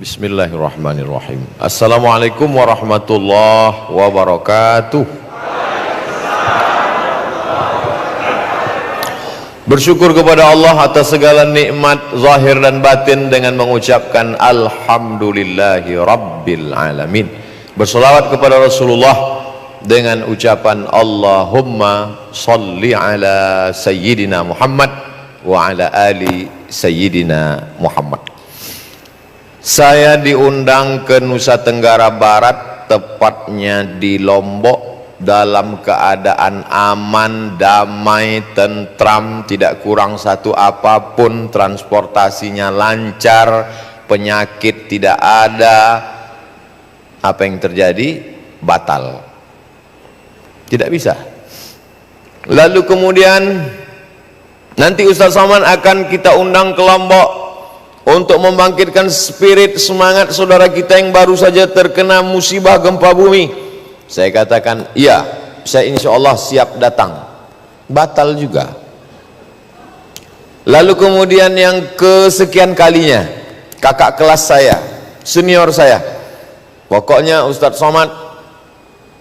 Bismillahirrahmanirrahim. Assalamualaikum warahmatullahi wabarakatuh. Bersyukur kepada Allah atas segala nikmat zahir dan batin dengan mengucapkan Alhamdulillahi Rabbil Alamin. Berselawat kepada Rasulullah dengan ucapan Allahumma salli ala Sayyidina Muhammad wa ala ali Sayyidina Muhammad. Saya diundang ke Nusa Tenggara Barat, tepatnya di Lombok, dalam keadaan aman, damai, tentram, tidak kurang satu apapun, transportasinya lancar, penyakit tidak ada. Apa yang terjadi? Batal. Tidak bisa. Lalu kemudian nanti Ustaz Somad akan kita undang ke Lombok untuk membangkitkan spirit semangat saudara kita yang baru saja terkena musibah gempa bumi. Saya katakan, iya, saya insya Allah siap datang. Batal juga. Lalu kemudian yang kesekian kalinya, kakak kelas saya, senior saya, pokoknya Ustadz Somad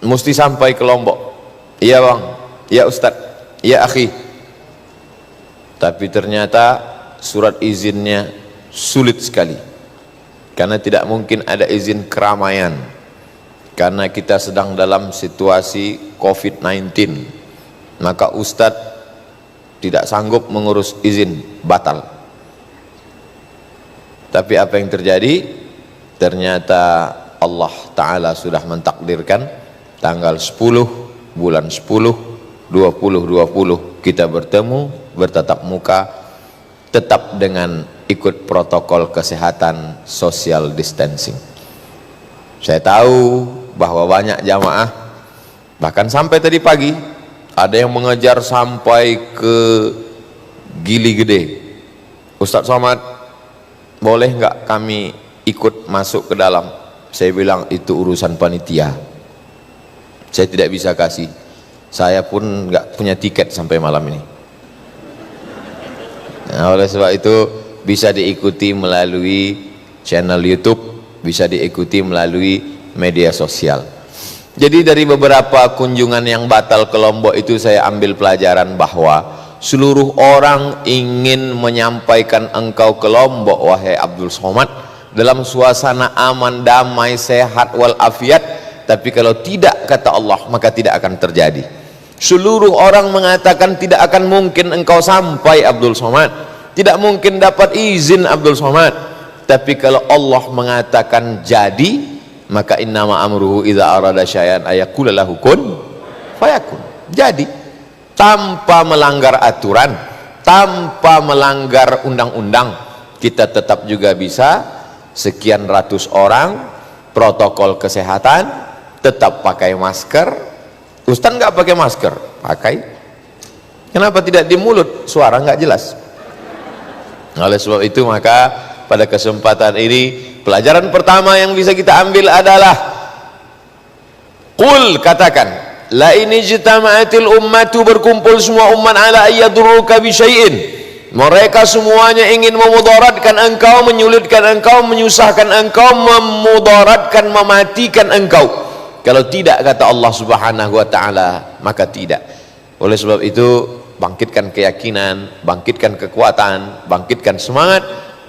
mesti sampai ke Lombok. Iya bang, iya Ustadz, iya akhi. Tapi ternyata surat izinnya sulit sekali, karena tidak mungkin ada izin keramaian, karena kita sedang dalam situasi COVID-19. Maka Ustadz tidak sanggup mengurus izin, batal. Tapi apa yang terjadi? Ternyata Allah Ta'ala sudah mentakdirkan tanggal 10 bulan 10 2020 kita bertemu, bertatap muka, tetap dengan ikut protokol kesehatan social distancing. Saya tahu bahwa banyak jamaah, bahkan sampai tadi pagi ada yang mengejar sampai ke Gili Gede. Ustadz Somad, boleh nggak kami ikut masuk ke dalam? Saya bilang itu urusan panitia, saya tidak bisa kasih. Saya pun nggak punya tiket sampai malam ini. Nah, oleh sebab itu bisa diikuti melalui channel YouTube, bisa diikuti melalui media sosial. Jadi dari beberapa kunjungan yang batal ke Lombok itu saya ambil pelajaran bahwa seluruh orang ingin menyampaikan engkau ke Lombok, wahai Abdul Somad, dalam suasana aman, damai, sehat walafiat. Tapi kalau tidak, kata Allah, maka tidak akan terjadi. Seluruh orang mengatakan tidak akan mungkin engkau sampai Abdul Somad, tidak mungkin dapat izin Abdul Somad. Tapi kalau Allah mengatakan jadi, maka innama amruhu idza arada syai'an ayaqula lahu kun fayakun. Jadi tanpa melanggar aturan, tanpa melanggar undang-undang, kita tetap juga bisa sekian ratus orang, protokol kesehatan, tetap pakai masker. Ustaz nggak pakai masker? Pakai. Kenapa tidak di mulut? Suara nggak jelas. Oleh sebab itu maka pada kesempatan ini pelajaran pertama yang bisa kita ambil adalah qul, katakan, la ini jitama'atil ummatu, berkumpul semua umat, ala ayyadurruka bi syai'in, mereka semuanya ingin memudaratkan engkau, menyulitkan engkau, menyusahkan engkau, memudaratkan, mematikan engkau. Kalau tidak, kata Allah Subhanahu wa ta'ala, maka tidak. Oleh sebab itu bangkitkan keyakinan, bangkitkan kekuatan, bangkitkan semangat,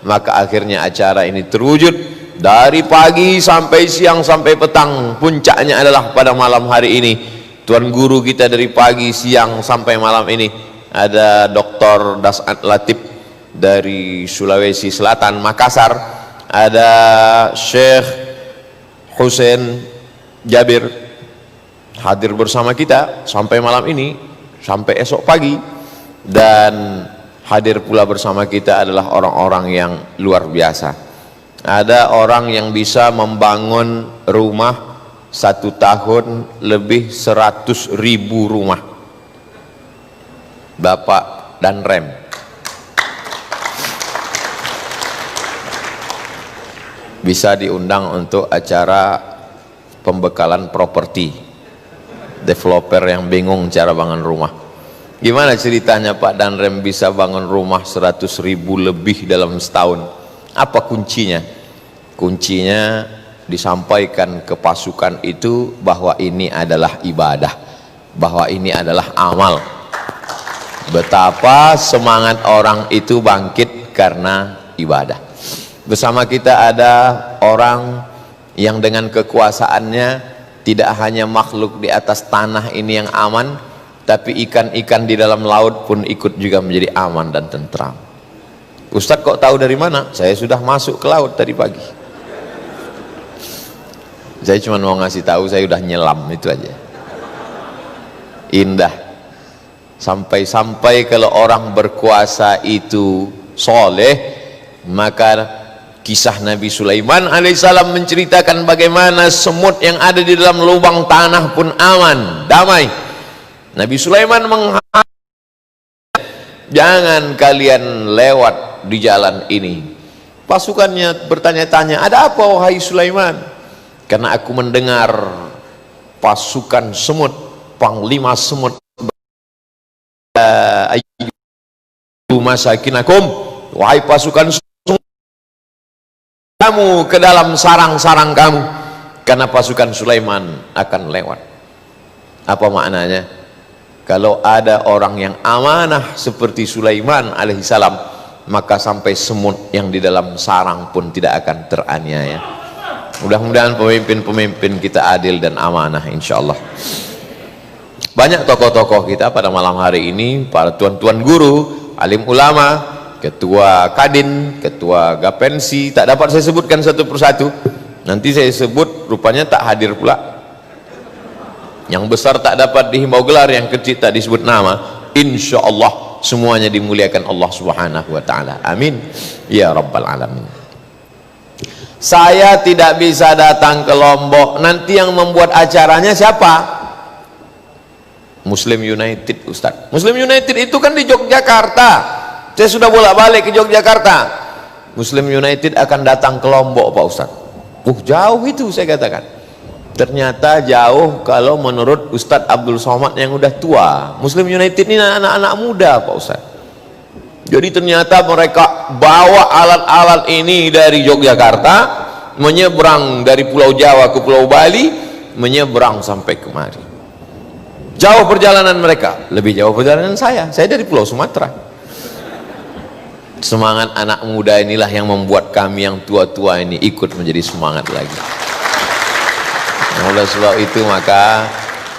maka akhirnya acara ini terwujud. Dari pagi sampai siang sampai petang, puncaknya adalah pada malam hari ini. Tuan guru kita dari pagi, siang sampai malam ini ada Dr. Das'ad Latif dari Sulawesi Selatan, Makassar. Ada Syekh Hussein Jabir hadir bersama kita sampai malam ini, sampai esok pagi. Dan hadir pula bersama kita adalah orang-orang yang luar biasa. Ada orang yang bisa membangun rumah 1 tahun lebih 100.000 rumah. Bapak dan Rem. Bisa diundang untuk acara pembekalan properti. Developer yang bingung cara bangun rumah. Gimana ceritanya Pak Danrem bisa bangun rumah 100.000 lebih dalam setahun? Apa kuncinya? kuncinya disampaikan ke pasukan itu bahwa ini adalah ibadah, bahwa ini adalah amal. Betapa semangat orang itu bangkit karena ibadah. Bersama kita ada orang yang dengan kekuasaannya tidak hanya makhluk di atas tanah ini yang aman, tapi ikan-ikan di dalam laut pun ikut juga menjadi aman dan tentram. Ustadz kok tahu dari mana? Saya sudah masuk ke laut tadi pagi. Saya cuma mau ngasih tahu saya sudah nyelam, itu aja. Indah. Sampai-sampai kalau orang berkuasa itu soleh, maka kisah Nabi Sulaiman alaihissalam menceritakan bagaimana semut yang ada di dalam lubang tanah pun aman, damai. Nabi Sulaiman mengharap, jangan kalian lewat di jalan ini. Pasukannya bertanya-tanya, ada apa wahai Sulaiman? Karena aku mendengar pasukan semut, panglima semut, masakinakum, wahai pasukan semut, kamu ke dalam sarang-sarang kamu, karena pasukan Sulaiman akan lewat. Apa maknanya? Kalau ada orang yang amanah seperti Sulaiman alaihissalam, maka sampai semut yang di dalam sarang pun tidak akan teraniaya. Mudah-mudahan pemimpin-pemimpin kita adil dan amanah insyaallah. Banyak tokoh-tokoh kita pada malam hari ini, para tuan-tuan guru, alim ulama, ketua kadin, ketua gapensi, tak dapat saya sebutkan satu persatu. Nanti saya sebut rupanya tak hadir pula. Yang besar tak dapat dihimbau gelar, yang kecil tak disebut nama. Insyaallah semuanya dimuliakan Allah Subhanahu wa taala. Amin ya rabbal alamin. Saya tidak bisa datang ke Lombok. Nanti yang membuat acaranya siapa? Muslim United, Ustaz. Muslim United itu kan di Yogyakarta. Saya sudah bolak-balik ke Yogyakarta. Muslim United akan datang ke Lombok, Pak Ustaz. Jauh itu saya katakan. Ternyata jauh kalau menurut Ustadz Abdul Somad yang udah tua. Muslim United ini anak-anak muda, Pak Ustadz. Jadi ternyata mereka bawa alat-alat ini dari Yogyakarta, menyeberang dari Pulau Jawa ke Pulau Bali, menyeberang sampai kemari. Jauh perjalanan mereka, lebih jauh perjalanan saya dari Pulau Sumatera. Semangat anak muda inilah yang membuat kami yang tua-tua ini ikut menjadi semangat lagi. Oleh sebab itu maka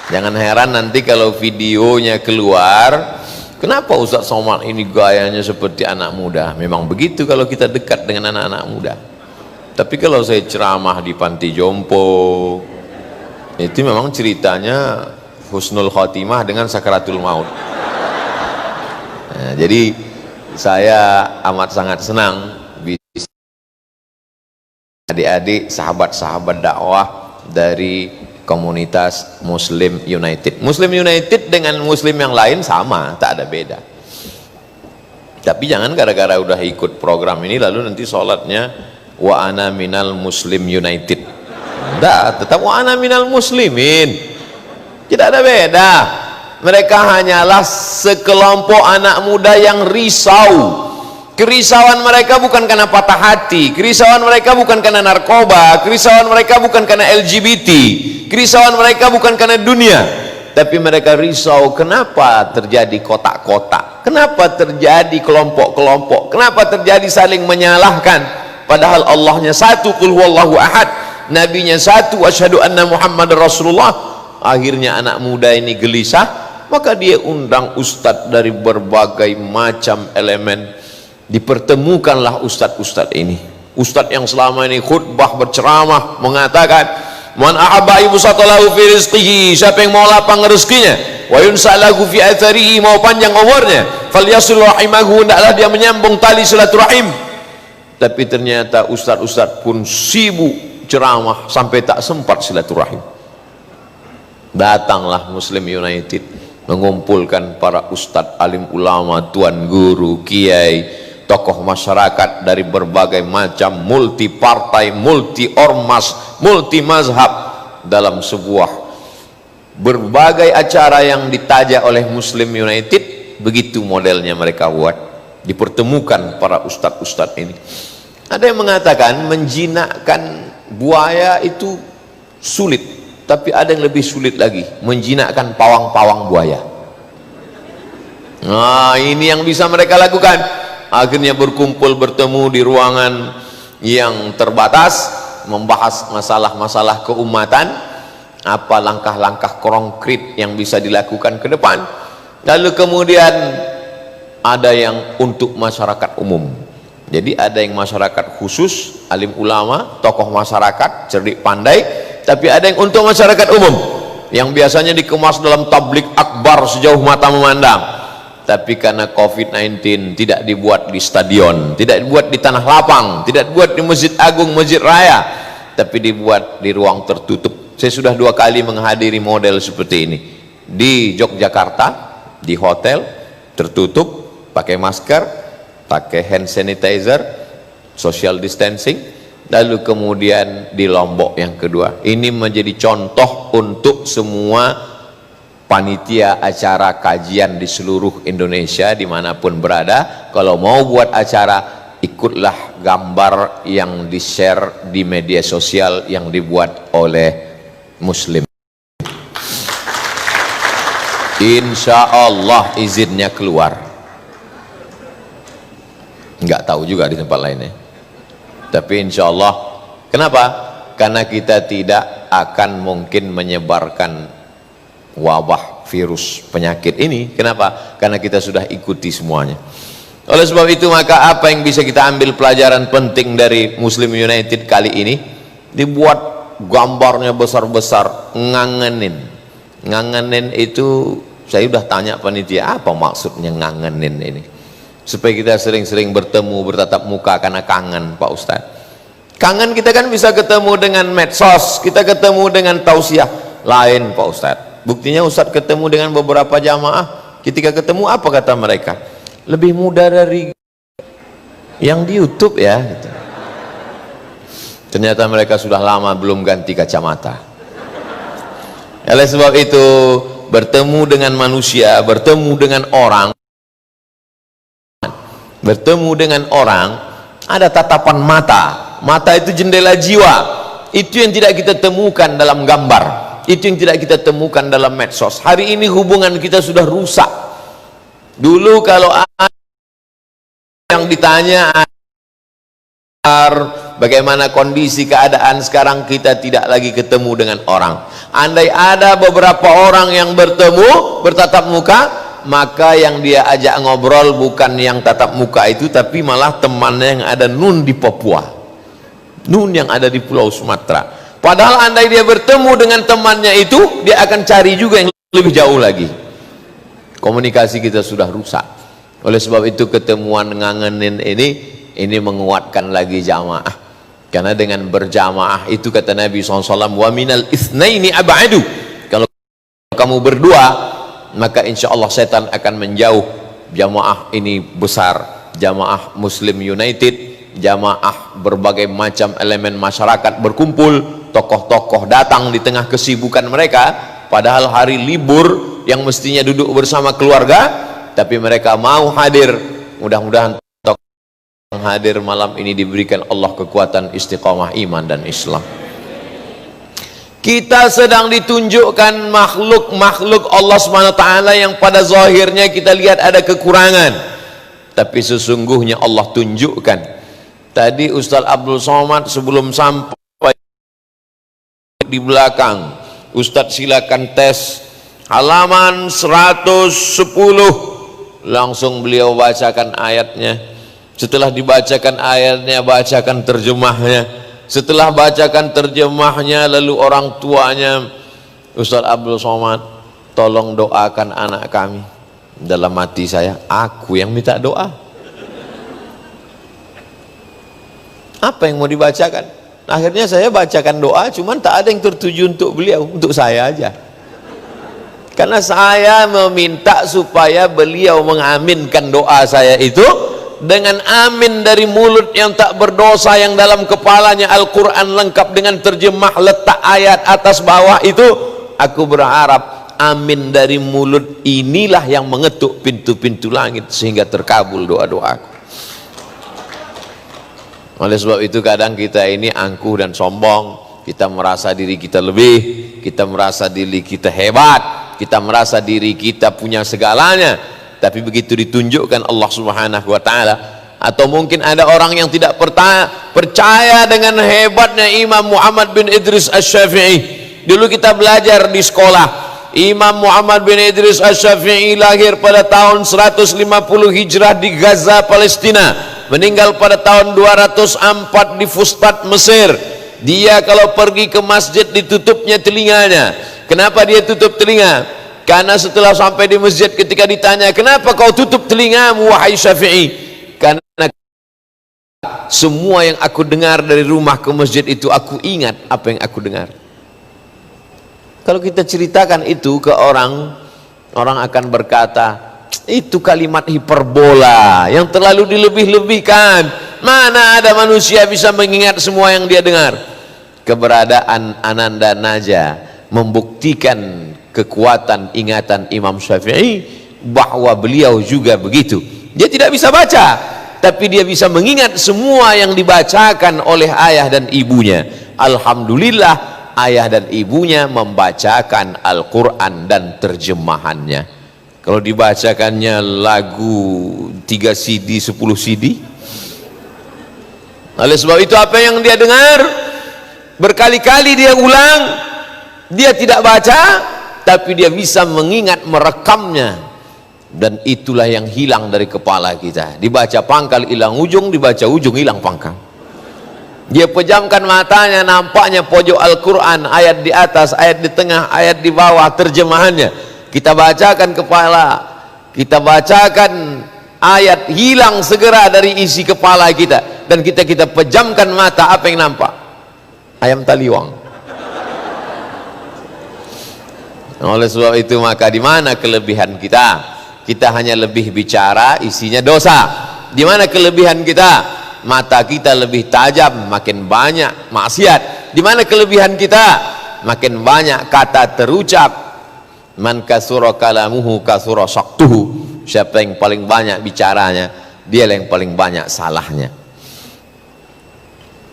jangan heran nanti kalau videonya keluar, kenapa Ustadz Somad ini gayanya seperti anak muda? Memang begitu kalau kita dekat dengan anak-anak muda. Tapi kalau saya ceramah di panti jompo, itu memang ceritanya husnul khotimah dengan sakaratul maut. Nah, jadi saya amat sangat senang bisa adik-adik sahabat-sahabat dakwah dari komunitas Muslim United. Muslim United dengan Muslim yang lain sama, tak ada beda. Tapi jangan gara-gara udah ikut program ini lalu nanti sholatnya wa ana minal Muslim United. Enggak, tetap wa ana minal muslimin. Tidak ada beda. Mereka hanyalah sekelompok anak muda yang risau. Kerisauan mereka bukan karena patah hati, kerisauan mereka bukan karena narkoba, kerisauan mereka bukan karena LGBT, kerisauan mereka bukan karena dunia, tapi mereka risau kenapa terjadi kotak-kotak, kenapa terjadi kelompok-kelompok, kenapa terjadi saling menyalahkan, padahal Allahnya satu, qul huwallahu ahad, nabinya satu, asyhadu anna Muhammadar Rasulullah. Akhirnya anak muda ini gelisah, maka dia undang ustadz dari berbagai macam elemen. Dipertemukanlah ustadz-ustadz ini, ustadz yang selama ini khutbah berceramah mengatakan man ahabba ibsatalahu fi rizqihi, siapa yang mau lapang rezekinya, wa yunsalahu fi atharihi, mau panjang umurnya, falyasil rahimahu, hendaklah dia menyambung tali silaturahim. Tapi ternyata ustadz-ustadz pun sibuk ceramah sampai tak sempat silaturahim. Datanglah Muslim United mengumpulkan para ustadz, alim ulama, tuan guru, kiai, tokoh masyarakat dari berbagai macam multi partai, multi ormas, multi mazhab dalam sebuah berbagai acara yang ditajak oleh Muslim United. Begitu modelnya mereka buat, dipertemukan para ustadz-ustadz ini. Ada yang mengatakan menjinakkan buaya itu sulit, tapi ada yang lebih sulit lagi, menjinakkan pawang-pawang buaya. Nah, ini yang bisa mereka lakukan. Akhirnya berkumpul bertemu di ruangan yang terbatas, membahas masalah-masalah keumatan, apa langkah-langkah konkret yang bisa dilakukan ke depan. Lalu kemudian ada yang untuk masyarakat umum. Jadi ada yang masyarakat khusus, alim ulama, tokoh masyarakat, cerdik pandai, tapi ada yang untuk masyarakat umum yang biasanya dikemas dalam tablik akbar sejauh mata memandang. Tapi karena COVID-19 tidak dibuat di stadion, tidak dibuat di tanah lapang, tidak dibuat di Masjid Agung, Masjid Raya, tapi dibuat di ruang tertutup. Saya sudah 2 kali menghadiri model seperti ini di Yogyakarta, di hotel tertutup, pakai masker, pakai hand sanitizer, social distancing. Lalu kemudian di Lombok yang kedua, ini menjadi contoh untuk semua panitia acara kajian di seluruh Indonesia dimanapun berada. Kalau mau buat acara, ikutlah gambar yang di share di media sosial yang dibuat oleh muslim. Insya Allah izinnya keluar. Nggak tahu juga di tempat lainnya, tapi insya Allah. Kenapa? Karena kita tidak akan mungkin menyebarkan wabah virus penyakit ini. Kenapa? Karena kita sudah ikuti semuanya. Oleh sebab itu, maka apa yang bisa kita ambil pelajaran penting dari Muslim United kali ini? Dibuat gambarnya besar-besar, ngangenin itu. Saya sudah tanya panitia, apa maksudnya ngangenin ini? Supaya kita sering-sering bertemu, bertatap muka, karena kangen Pak Ustadz. Kangen kita kan bisa ketemu dengan medsos, kita ketemu dengan tausiah. Lain Pak Ustadz, buktinya Ustadz ketemu dengan beberapa jamaah, ketika ketemu apa kata mereka? Lebih mudah dari yang di YouTube ya gitu. Ternyata mereka sudah lama belum ganti kacamata. Oleh sebab itu, bertemu dengan manusia, bertemu dengan orang, ada tatapan mata. Mata itu jendela jiwa. Itu yang tidak kita temukan dalam gambar, itu yang tidak kita temukan dalam medsos. Hari ini hubungan kita sudah rusak. Dulu kalau yang ditanya bagaimana kondisi keadaan, sekarang kita tidak lagi ketemu dengan orang. Andai ada beberapa orang yang bertemu, bertatap muka, maka yang dia ajak ngobrol bukan yang tatap muka itu, tapi malah temannya yang ada nun di Papua, nun yang ada di Pulau Sumatera. Padahal andai dia bertemu dengan temannya itu, dia akan cari juga yang lebih jauh lagi. Komunikasi kita sudah rusak. Oleh sebab itu, ketemuan ngangenin ini menguatkan lagi jamaah. Karena dengan berjamaah itu, kata Nabi SAW, wa minal itsnaini ab'adu. Kalau kamu berdua, maka insya Allah setan akan menjauh. Jamaah ini besar, jamaah Muslim United, jamaah berbagai macam elemen masyarakat berkumpul, tokoh-tokoh datang di tengah kesibukan mereka, padahal hari libur yang mestinya duduk bersama keluarga, tapi mereka mau hadir. Mudah-mudahan tokoh yang hadir malam ini diberikan Allah kekuatan istiqamah iman dan Islam. Kita sedang ditunjukkan makhluk-makhluk Allah SWT yang pada zahirnya kita lihat ada kekurangan, tapi sesungguhnya Allah tunjukkan. Tadi Ustaz Abdul Somad sebelum sampai di belakang, Ustaz silakan tes halaman 110, langsung beliau bacakan ayatnya. Setelah dibacakan ayatnya, bacakan terjemahnya. Setelah bacakan terjemahnya, lalu orang tuanya, Ustaz Abdul Somad, tolong doakan anak kami. Dalam hati saya, aku yang minta doa. Apa yang mau dibacakan? Akhirnya saya bacakan doa, cuman tak ada yang tertuju untuk beliau, untuk saya aja. Karena saya meminta supaya beliau mengaminkan doa saya itu dengan amin dari mulut yang tak berdosa, yang dalam kepalanya Al-Quran lengkap dengan terjemah, letak ayat atas bawah itu. Aku berharap amin dari mulut inilah yang mengetuk pintu-pintu langit sehingga terkabul doa-doaku. Oleh sebab itu kadang kita ini angkuh dan sombong, kita merasa diri kita lebih, kita merasa diri kita hebat, kita merasa diri kita punya segalanya. Tapi begitu ditunjukkan Allah Subhanahu wa taala, atau mungkin ada orang yang tidak percaya dengan hebatnya Imam Muhammad bin Idris Asy-Syafi'i. Dulu kita belajar di sekolah, Imam Muhammad bin Idris Asy-Syafi'i lahir pada tahun 150 Hijrah di Gaza, Palestina, meninggal pada tahun 204 di Fustat, Mesir. Dia kalau pergi ke masjid ditutupnya telinganya. Kenapa dia tutup telinga? Karena setelah sampai di masjid, ketika ditanya, kenapa kau tutup telingamu wahai Syafi'i? Karena semua yang aku dengar dari rumah ke masjid itu, aku ingat apa yang aku dengar. Kalau kita ceritakan itu ke orang, orang akan berkata, itu kalimat hiperbola yang terlalu dilebih-lebihkan. Mana ada manusia bisa mengingat semua yang dia dengar? Keberadaan Ananda Naja membuktikan kekuatan ingatan Imam Syafi'i, bahwa beliau juga begitu. Dia tidak bisa baca, tapi dia bisa mengingat semua yang dibacakan oleh ayah dan ibunya. Alhamdulillah, ayah dan ibunya membacakan Al-Quran dan terjemahannya. Kalau dibacakannya lagu 3 CD 10 CD. Oleh sebab itu apa yang dia dengar berkali-kali dia ulang, dia tidak baca, tapi dia bisa mengingat, merekamnya. Dan itulah yang hilang dari kepala kita. Dibaca pangkal hilang ujung, dibaca ujung hilang pangkal. Dia pejamkan matanya, nampaknya pojok Al-Quran, ayat di atas, ayat di tengah, ayat di bawah, terjemahannya. Kita bacakan kepala, kita bacakan ayat, hilang segera dari isi kepala kita. Dan kita pejamkan mata, apa yang nampak? Ayam taliwang. Oleh sebab itu maka di mana kelebihan kita? Kita hanya lebih bicara, isinya dosa. Di mana kelebihan kita? Mata kita lebih tajam, makin banyak maksiat. Di mana kelebihan kita? Makin banyak kata terucap. Man kasura kalamuhu kasura saktuhu. Siapa yang paling banyak bicaranya, dia yang paling banyak salahnya.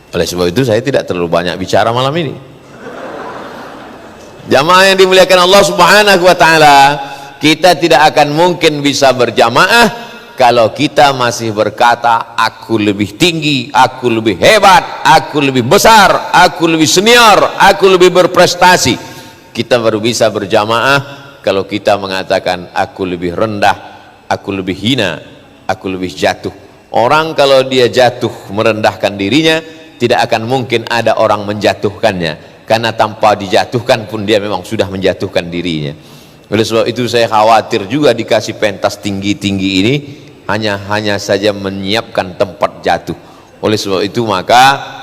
Oleh sebab itu saya tidak terlalu banyak bicara malam ini. Jamaah yang dimuliakan Allah Subhanahu wa taala, kita tidak akan mungkin bisa berjamaah kalau kita masih berkata, aku lebih tinggi, aku lebih hebat, aku lebih besar, aku lebih senior, aku lebih berprestasi. Kita baru bisa berjamaah kalau kita mengatakan, aku lebih rendah, aku lebih hina, aku lebih jatuh. Orang kalau dia jatuh merendahkan dirinya, tidak akan mungkin ada orang menjatuhkannya, karena tanpa dijatuhkan pun dia memang sudah menjatuhkan dirinya. Oleh sebab itu saya khawatir juga dikasih pentas tinggi-tinggi ini hanya saja menyiapkan tempat jatuh. Oleh sebab itu maka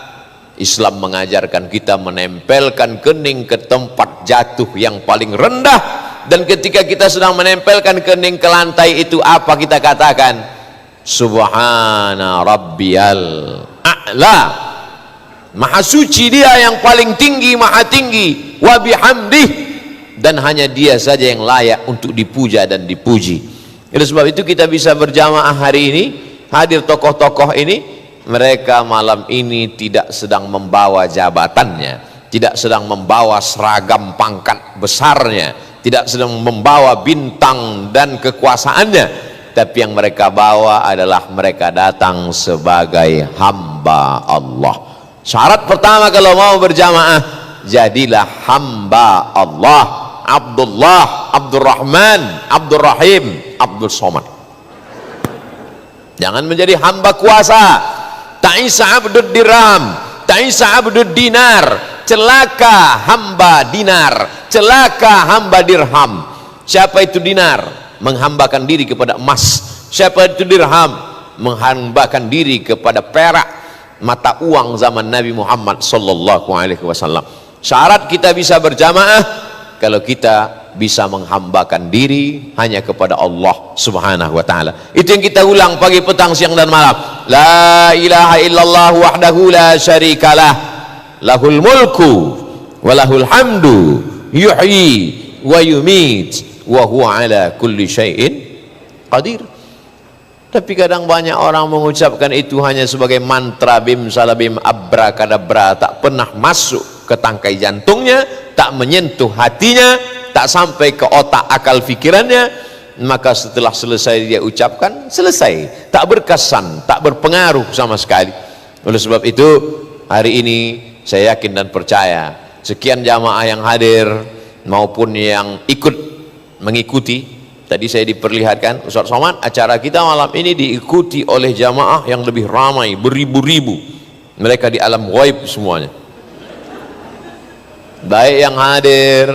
Islam mengajarkan kita menempelkan kening ke tempat jatuh yang paling rendah. Dan ketika kita sedang menempelkan kening ke lantai itu, apa kita katakan? Subhana rabbiyal a'la. Maha suci dia yang paling tinggi, maha tinggi. Wa bihamdih. Dan hanya dia saja yang layak untuk dipuja dan dipuji. Oleh sebab itu kita bisa berjamaah hari ini, hadir tokoh-tokoh ini. Mereka malam ini tidak sedang membawa jabatannya, tidak sedang membawa seragam pangkat besarnya, tidak sedang membawa bintang dan kekuasaannya, tapi yang mereka bawa adalah mereka datang sebagai hamba Allah. Syarat pertama kalau mau berjamaah, jadilah hamba Allah. Abdullah, Abdurrahman, Abdurrahim, Abdul Somad. Jangan menjadi hamba kuasa. Ta'isa abdud dirham, ta'isa abdud dinar. Celaka hamba dinar, celaka hamba dirham. Siapa itu dinar? Menghambakan diri kepada emas. Siapa itu dirham? Menghambakan diri kepada perak, mata uang zaman Nabi Muhammad sallallahu alaihi wasallam. Syarat kita bisa berjamaah kalau kita bisa menghambakan diri hanya kepada Allah Subhanahu wa taala. Itu yang kita ulang pagi, petang, siang dan malam. La ilaha illallah wahdahu la syarikalah, lahul mulku wa lahul hamdu, yuhyi wa yumit wa huwa ala kulli syai'in qadir. Tapi kadang banyak orang mengucapkan itu hanya sebagai mantra bim salabim abrakadabra, tak pernah masuk ke tangkai jantungnya, tak menyentuh hatinya, tak sampai ke otak akal fikirannya. Maka setelah selesai dia ucapkan, selesai, tak berkesan, tak berpengaruh sama sekali. Oleh sebab itu hari ini saya yakin dan percaya sekian jamaah yang hadir maupun yang ikut mengikuti. Tadi saya diperlihatkan Ustaz Somad, acara kita malam ini diikuti oleh jamaah yang lebih ramai, beribu-ribu. Mereka di alam ghaib semuanya, baik yang hadir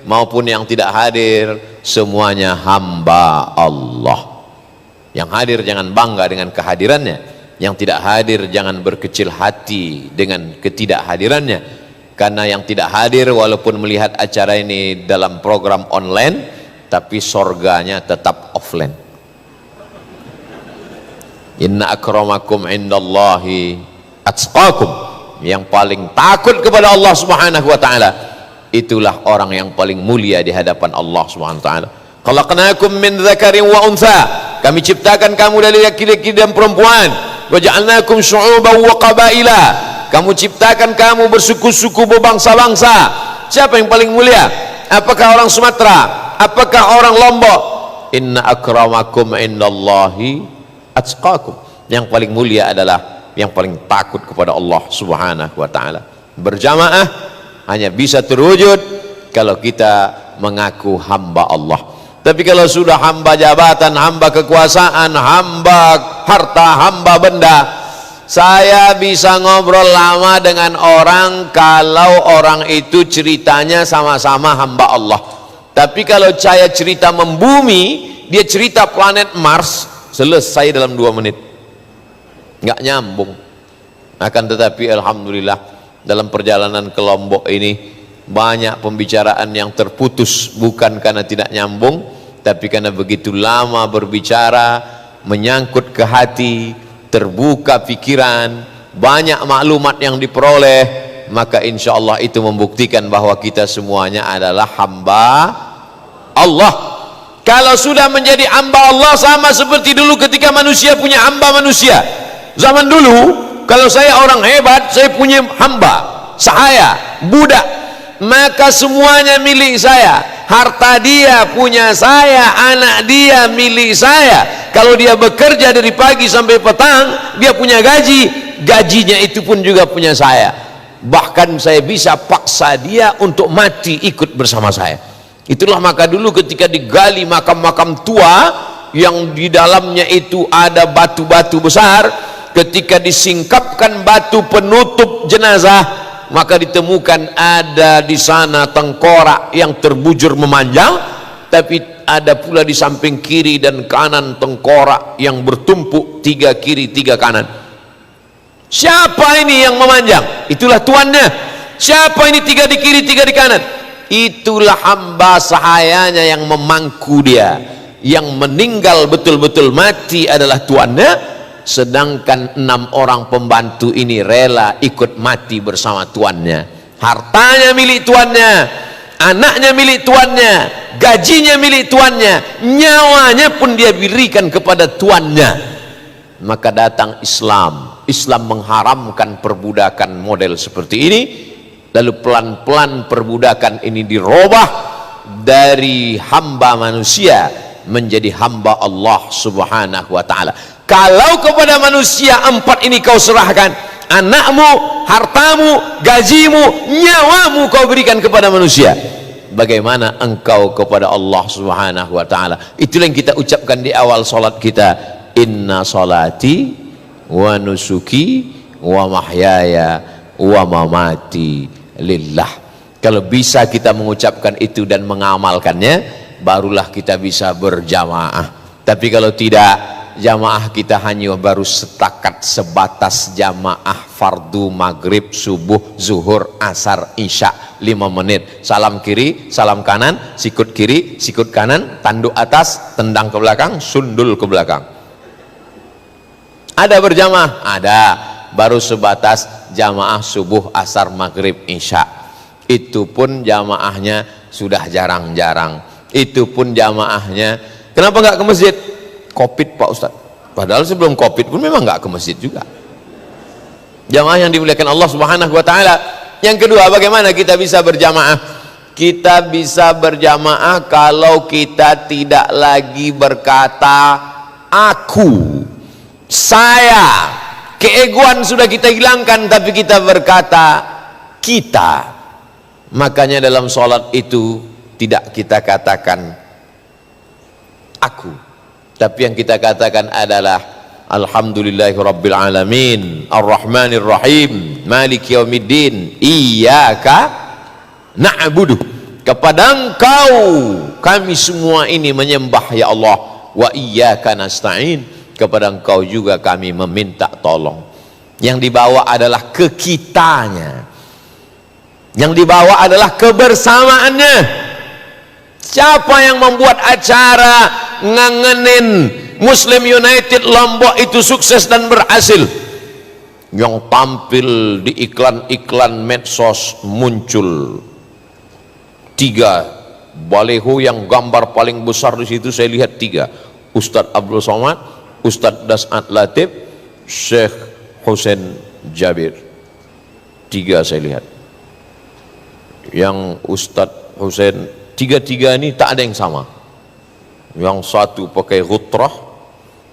maupun yang tidak hadir, semuanya hamba Allah. Yang hadir jangan bangga dengan kehadirannya, yang tidak hadir jangan berkecil hati dengan ketidakhadirannya. Karena yang tidak hadir walaupun melihat acara ini dalam program online, tapi sorganya tetap offline. Inna akramakum indallahi atqakum, yang paling takut kepada Allah Subhanahu wa taala itulah orang yang paling mulia di hadapan Allah Subhanahu wa taala. Khalaqnakum min dzakarin wa untha, kami ciptakan kamu dari laki-laki dan perempuan. Wa ja'alnakum syu'uban wa qabaila, kamu ciptakan kamu bersuku-suku, berbangsa-bangsa. Siapa yang paling mulia? Apakah orang Sumatera? Apakah orang Lombok? Inna akramakum indallahi atqakum, yang paling mulia adalah yang paling takut kepada Allah Subhanahu wa taala. Berjamaah hanya bisa terwujud kalau kita mengaku hamba Allah. Tapi kalau sudah hamba jabatan, hamba kekuasaan, hamba harta, hamba benda, saya bisa ngobrol lama dengan orang kalau orang itu ceritanya sama-sama hamba Allah. Tapi kalau saya cerita membumi, dia cerita planet Mars, selesai dalam 2 menit, nggak nyambung. Akan tetapi alhamdulillah dalam perjalanan ke Lombok ini banyak pembicaraan yang terputus, bukan karena tidak nyambung, tapi karena begitu lama berbicara, menyangkut ke hati, terbuka pikiran, banyak maklumat yang diperoleh. Maka insya Allah itu membuktikan bahwa kita semuanya adalah hamba Allah. Kalau sudah menjadi hamba Allah, sama seperti dulu ketika manusia punya hamba manusia. Zaman dulu kalau saya orang hebat, saya punya hamba sahaya, budak, maka semuanya milik saya. Harta dia punya saya, anak dia milik saya. Kalau dia bekerja dari pagi sampai petang, dia punya gaji, gajinya itu pun juga punya saya. Bahkan saya bisa paksa dia untuk mati ikut bersama saya. Itulah maka dulu ketika digali makam-makam tua yang di dalamnya itu ada batu-batu besar, ketika disingkapkan batu penutup jenazah, maka ditemukan ada di sana tengkorak yang terbujur memanjang, tapi ada pula di samping kiri dan kanan tengkorak yang bertumpuk, 3 kiri 3 kanan. Siapa ini yang memanjang? Itulah tuannya. Siapa ini 3 di kiri 3 di kanan? Itulah hamba sahayanya yang memangku dia. Yang meninggal betul-betul mati adalah tuannya, sedangkan 6 orang pembantu ini rela ikut mati bersama tuannya. Hartanya milik tuannya, anaknya milik tuannya, gajinya milik tuannya, nyawanya pun dia berikan kepada tuannya. Maka datang Islam. Islam mengharamkan perbudakan model seperti ini, lalu pelan-pelan perbudakan ini dirubah dari hamba manusia menjadi hamba Allah Subhanahu wa taala. Kalau kepada manusia 4 ini kau serahkan, anakmu, hartamu, gajimu, nyawamu kau berikan kepada manusia, bagaimana engkau kepada Allah Subhanahu wa taala? Itulah yang kita ucapkan di awal salat kita, inna salati wa nusuki wa mahyaya wa mamati lillah. Kalau bisa kita mengucapkan itu dan mengamalkannya, barulah kita bisa berjamaah. Tapi kalau tidak, jamaah kita hanya baru sebatas jamaah fardu maghrib, subuh, zuhur, asar, isya, 5 menit, salam kiri, salam kanan, sikut kiri, sikut kanan, tanduk atas, tendang ke belakang, sundul ke belakang. Ada berjamaah? Ada, baru sebatas jamaah subuh, asar, maghrib, isya. Itu pun jamaahnya sudah jarang-jarang. Itu pun jamaahnya, kenapa nggak ke masjid? Covid Pak Ustadz. Padahal sebelum Covid pun memang nggak ke masjid juga. Jamaah yang dimuliakan Allah Subhanahu wa taala. Yang kedua, bagaimana kita bisa berjamaah? Kita bisa berjamaah kalau kita tidak lagi berkata aku, saya. Keegoan sudah kita hilangkan, tapi kita berkata kita. Makanya dalam sholat itu tidak kita katakan aku, tapi yang kita katakan adalah Alhamdulillahirabbil alamin, Ar-Rahmanir Rahim, Maliki Yaumiddin, Iyyaka na'budu. Kepada Engkau kami semua ini menyembah ya Allah, wa iyyaka nasta'in, kepada Engkau juga kami meminta tolong. Yang dibawa adalah kekitanya, yang dibawa adalah kebersamaannya. Siapa yang membuat acara ngangenin Muslim United Lombok itu sukses dan berhasil? Yang tampil di iklan-iklan medsos muncul 3 baleho yang gambar paling besar di situ, saya lihat 3. Ustadz Abdul Somad, Ustadz Das'ad Latif, Syekh Hussein Jabir. 3 saya lihat. Yang Ustadz Hussein, 3 ini tak ada yang sama. Yang satu pakai ghutrah,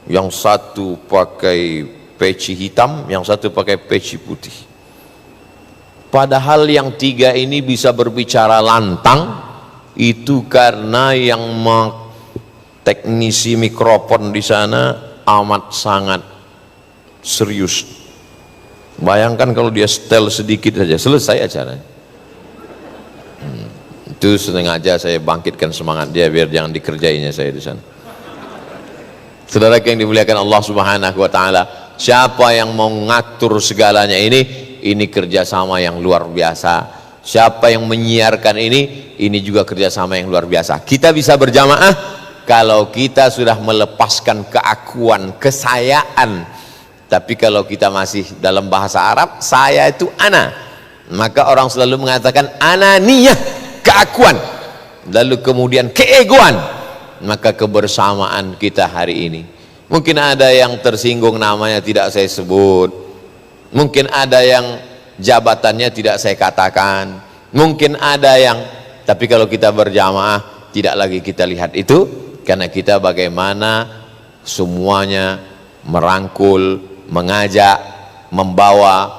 yang satu pakai peci hitam, yang satu pakai peci putih. Padahal yang 3 ini bisa berbicara lantang, itu karena yang teknisi mikrofon di sana amat sangat serius. Bayangkan kalau dia setel sedikit saja selesai acaranya. Itu sengaja saya bangkitkan semangat dia biar jangan dikerjainya saya di sana. Saudara yang dimuliakan Allah Subhanahu wa taala, siapa yang mau ngatur segalanya ini kerjasama yang luar biasa. Siapa yang menyiarkan ini juga kerjasama yang luar biasa. Kita bisa berjamaah kalau kita sudah melepaskan keakuan, kesayaan. Tapi kalau kita masih dalam bahasa Arab, saya itu ana, maka orang selalu mengatakan ananiyah, keakuan, lalu kemudian keegoan. Maka kebersamaan kita hari ini, mungkin ada yang tersinggung, namanya tidak saya sebut, mungkin ada yang jabatannya tidak saya katakan, mungkin ada yang, tapi kalau kita berjamaah tidak lagi kita lihat itu, karena kita bagaimana semuanya merangkul, mengajak, membawa,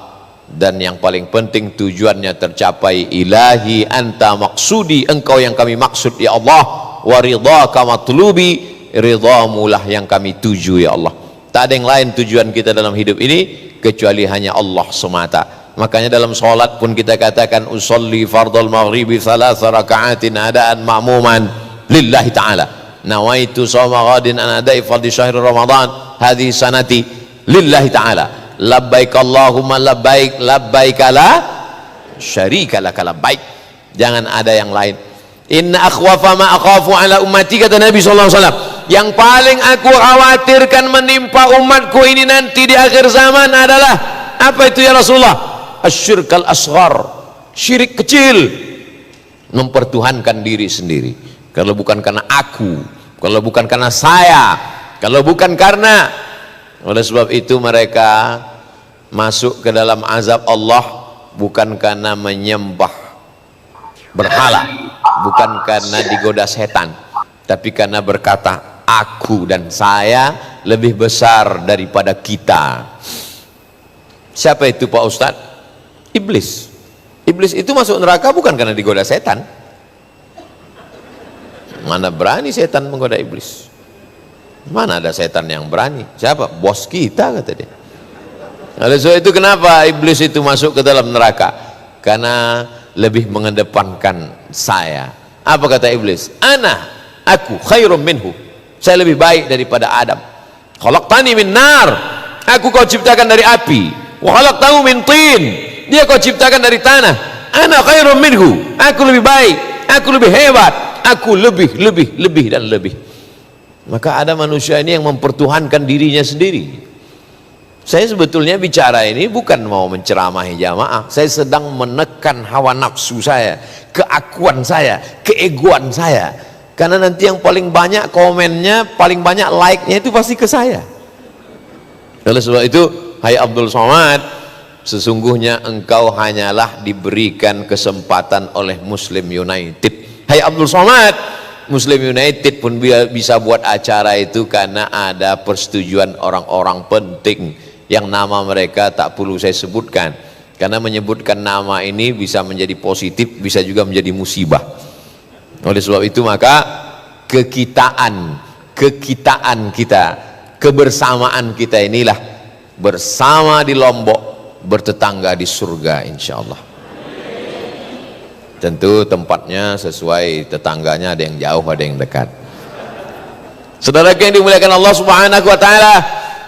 dan yang paling penting tujuannya tercapai. Ilahi anta maksudi, engkau yang kami maksud ya Allah, wa ridhaka matlubi, ridhamulah yang kami tuju ya Allah. Tak ada yang lain tujuan kita dalam hidup ini kecuali hanya Allah semata. Makanya dalam sholat pun kita katakan usolli fardal maghribi thalatha raka'atin adaan ma'muman lillahi ta'ala, nawaitu shawma ghadin an adai fardhi syahri ramadan hadhihi sanati lillahi ta'ala, labbaik Allahumma labbaik, labbaik la syarika laka labbaik. Jangan ada yang lain. Inna akhwafa ma akhafu ala ummati, kata Nabi SAW, yang paling aku khawatirkan menimpa umatku ini nanti di akhir zaman adalah apa itu ya Rasulullah? Asyirkal asghar, syirik kecil, mempertuhankan diri sendiri. Kalau bukan karena aku, kalau bukan karena saya, kalau bukan karena, oleh sebab itu mereka masuk ke dalam azab Allah bukan karena menyembah berhala, bukan karena digoda setan, tapi karena berkata aku dan saya lebih besar daripada kita. Siapa itu Pak Ustadz? Iblis. Iblis itu masuk neraka bukan karena digoda setan. Mana berani setan menggoda iblis? Mana ada setan yang berani? Siapa? Bos kita, kata dia. Oleh sebab itu kenapa iblis itu masuk ke dalam neraka? Karena lebih mengedepankan saya. Apa kata iblis? Ana, aku khairum minhu, saya lebih baik daripada Adam. Khalaqtani min nar, aku kau ciptakan dari api. Wa khalaqtahu min tin, dia kau ciptakan dari tanah. Ana khairum minhu, aku lebih baik, aku lebih hebat, aku lebih dan lebih. Maka ada manusia ini yang mempertuhankan dirinya sendiri. Saya sebetulnya bicara ini bukan mau menceramahi jamaah, saya sedang menekan hawa nafsu saya, keakuan saya, keegoan saya. Karena nanti yang paling banyak komennya, paling banyak like-nya itu pasti ke saya. Oleh sebab itu, hai Abdul Somad, sesungguhnya engkau hanyalah diberikan kesempatan oleh Muslim United. Hai Abdul Somad, Muslim United pun bisa buat acara itu karena ada persetujuan orang-orang penting yang nama mereka tak perlu saya sebutkan, karena menyebutkan nama ini bisa menjadi positif, bisa juga menjadi musibah. Oleh sebab itu maka kekitaan kita, kebersamaan kita inilah bersama di Lombok, bertetangga di surga insyaallah. Tentu tempatnya sesuai, tetangganya ada yang jauh, ada yang dekat. Saudara yang dimuliakan Allah Subhanahu wa taala,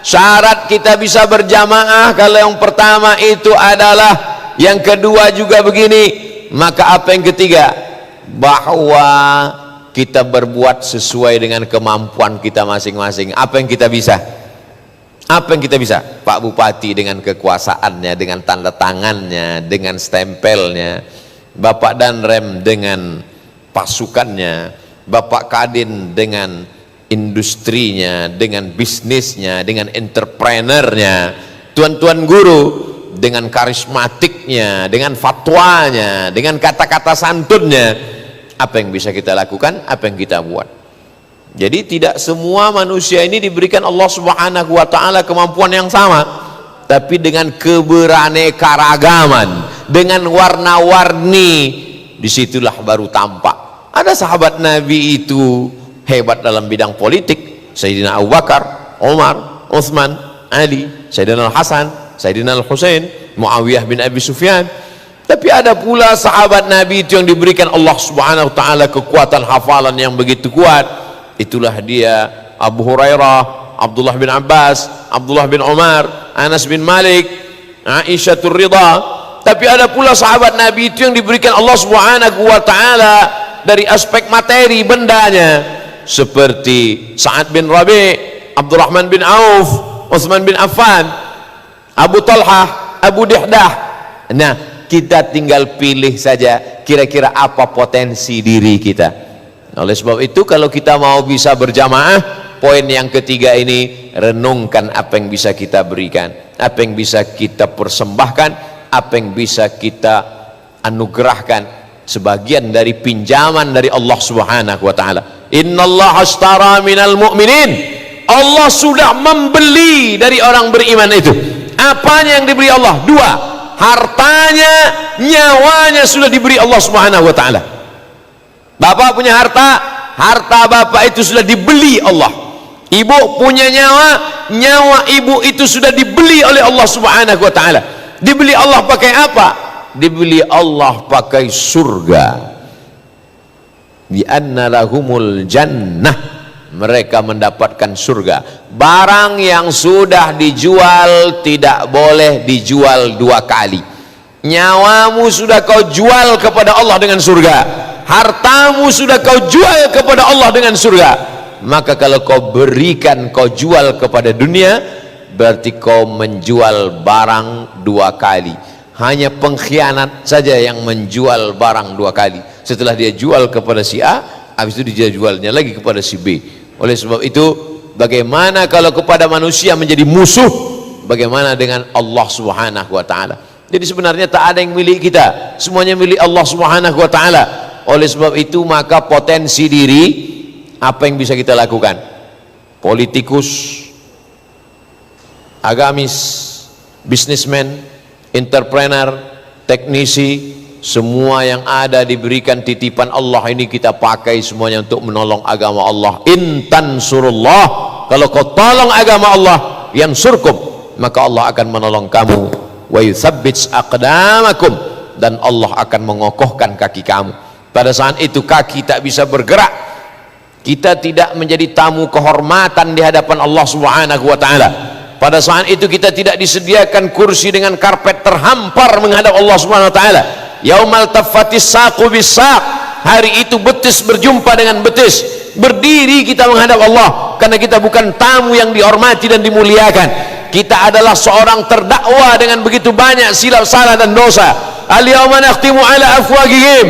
syarat kita bisa berjamaah kalau yang pertama itu adalah, yang kedua juga begini, maka apa yang ketiga? Bahwa kita berbuat sesuai dengan kemampuan kita masing-masing. Apa yang kita bisa? Apa yang kita bisa? Pak Bupati dengan kekuasaannya, dengan tanda tangannya, dengan stempelnya, Bapak Danrem dengan pasukannya, Bapak Kadin dengan industrinya, dengan bisnisnya, dengan entrepreneurnya, tuan-tuan guru dengan karismatiknya, dengan fatwanya, dengan kata-kata santunnya. Apa yang bisa kita lakukan? Apa yang kita buat? Jadi tidak semua manusia ini diberikan Allah Subhanahu wa taala kemampuan yang sama, tapi dengan keberaneka-ragaman, dengan warna-warni, disitulah baru tampak. Ada sahabat Nabi itu hebat dalam bidang politik, Sayyidina Abu Bakar, Umar, Utsman, Ali, Sayyidina Al-Hasan, Sayyidina Al-Husain, Muawiyah bin Abi Sufyan. Tapi ada pula sahabat Nabi itu yang diberikan Allah Subhanahu wa taala kekuatan hafalan yang begitu kuat. Itulah dia Abu Hurairah, Abdullah bin Abbas, Abdullah bin Umar, Anas bin Malik, Aisyah Ridha. Tapi ada pula sahabat Nabi itu yang diberikan Allah Subhanahu wa taala dari aspek materi bendanya, seperti Sa'ad bin Rabi', Abdurrahman bin Auf, Utsman bin Affan, Abu Talhah, Abu Dihdah. Nah, kita tinggal pilih saja kira-kira apa potensi diri kita. Oleh sebab itu, kalau kita mau bisa berjamaah, poin yang ketiga ini, renungkan apa yang bisa kita berikan, apa yang bisa kita persembahkan, apa yang bisa kita anugerahkan sebagian dari pinjaman dari Allah Subhanahu wa taala. Innallaha ashtara minal mu'minin, Allah sudah membeli dari orang beriman itu. Apanya yang diberi Allah? Dua, hartanya, nyawanya sudah diberi Allah Subhanahu wa taala. Bapak punya harta, harta bapak itu sudah dibeli Allah. Ibu punya nyawa, nyawa ibu itu sudah dibeli oleh Allah Subhanahu wa taala. Dibeli Allah pakai apa? Dibeli Allah pakai surga. Bi anna lahumul jannah, mereka mendapatkan surga. Barang yang sudah dijual tidak boleh dijual dua kali. Nyawamu sudah kau jual kepada Allah dengan surga, hartamu sudah kau jual kepada Allah dengan surga. Maka kalau kau berikan, kau jual kepada dunia, berarti kau menjual barang dua kali. Hanya pengkhianat saja yang menjual barang dua kali. Setelah dia jual kepada si A, habis itu dia jualnya lagi kepada si B. Oleh sebab itu, bagaimana kalau kepada manusia menjadi musuh, bagaimana dengan Allah Subhanahu wa taala? Jadi sebenarnya tak ada yang milik kita, semuanya milik Allah Subhanahu wa taala. Oleh sebab itu maka potensi diri, apa yang bisa kita lakukan? Politikus, agamis, bisnismen, entrepreneur, teknisi, semua yang ada diberikan titipan Allah ini kita pakai semuanya untuk menolong agama Allah. In tansurullah, kalau kau tolong agama Allah, yansurkum, maka Allah akan menolong kamu. Wa yuthabbits aqdamakum, dan Allah akan mengokohkan kaki kamu. Pada saat itu kaki tak bisa bergerak, kita tidak menjadi tamu kehormatan di hadapan Allah Subhanahu wa taala. Pada saat itu kita tidak disediakan kursi dengan karpet terhampar menghadap Allah Subhanahu wa taala. Yaumal taffatis saqu bis-saq, hari itu betis berjumpa dengan betis, berdiri kita menghadap Allah, karena kita bukan tamu yang dihormati dan dimuliakan. Kita adalah seorang terdakwa dengan begitu banyak silap salah dan dosa. Al-yawma nakhtimu ala afwahihim,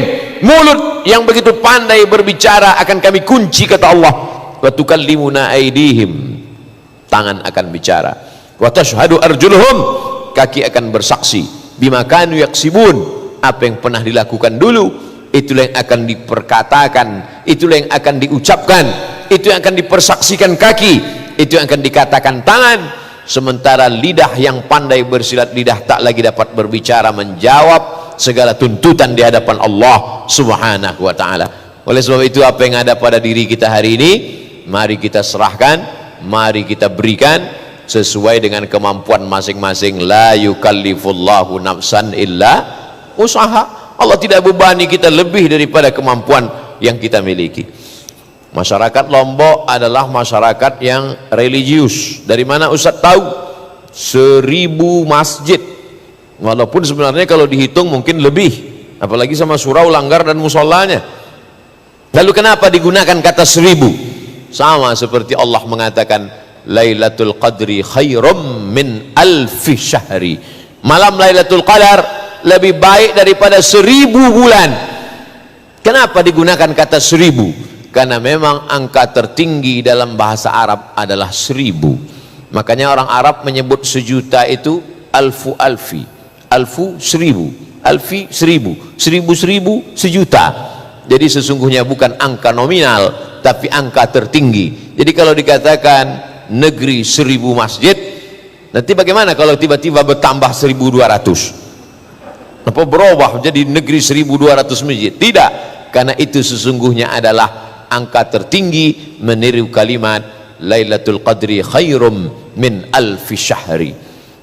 mulut yang begitu pandai berbicara akan kami kunci, kata Allah. Wa tukallimuna aydihim, tangan akan bicara. wa tashhadu arjuluhum, kaki akan bersaksi, bima kanu yaksibun, apa yang pernah dilakukan dulu, itulah yang akan diperkatakan, itulah yang akan diucapkan, itu yang akan dipersaksikan kaki, itu yang akan dikatakan tangan. Sementara lidah yang pandai bersilat lidah tak lagi dapat berbicara menjawab segala tuntutan di hadapan Allah Subhanahu wa ta'ala. Oleh sebab itu, apa yang ada pada diri kita hari ini, mari kita serahkan, mari kita berikan sesuai dengan kemampuan masing-masing. La yukallifullahu nafsan illa usaha. Allah tidak bebani kita lebih daripada kemampuan yang kita miliki. Masyarakat Lombok adalah masyarakat yang religius. Dari mana Ustaz tahu? 1000 masjid. Walaupun sebenarnya kalau dihitung mungkin lebih, apalagi sama surau, langgar dan musholanya. Lalu kenapa digunakan kata 1000? Sama seperti Allah mengatakan Lailatul Qadri khairum min alfi syahri. Malam Lailatul Qadar lebih baik daripada 1000 bulan. Kenapa digunakan kata 1000? Karena memang angka tertinggi dalam bahasa Arab adalah 1000. Makanya orang Arab menyebut sejuta itu alfu alfi, alfu 1000, alfi 1000, 1000 sejuta. Jadi sesungguhnya bukan angka nominal, tapi angka tertinggi. Jadi kalau dikatakan negeri 1000 masjid, nanti bagaimana kalau tiba-tiba bertambah 1200? Apa berubah jadi negeri 1200 masjid? Tidak, karena itu sesungguhnya adalah angka tertinggi meniru kalimat Lailatul Qadri khairum min alfi syahri.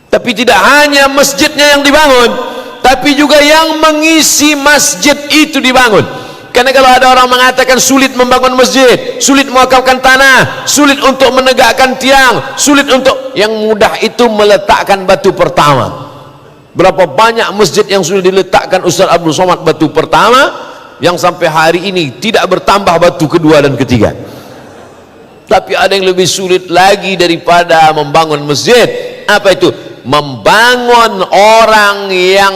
Tapi tidak hanya masjidnya yang dibangun, tapi juga yang mengisi masjid itu dibangun. Karena kalau ada orang mengatakan sulit membangun masjid, sulit mewakafkan tanah, sulit untuk menegakkan tiang, sulit untuk, yang mudah itu meletakkan batu pertama. Berapa banyak masjid yang sudah diletakkan Ustaz Abdul Somad batu pertama, yang sampai hari ini tidak bertambah batu kedua dan ketiga. Tapi ada yang lebih sulit lagi daripada membangun masjid. Apa itu? Membangun orang yang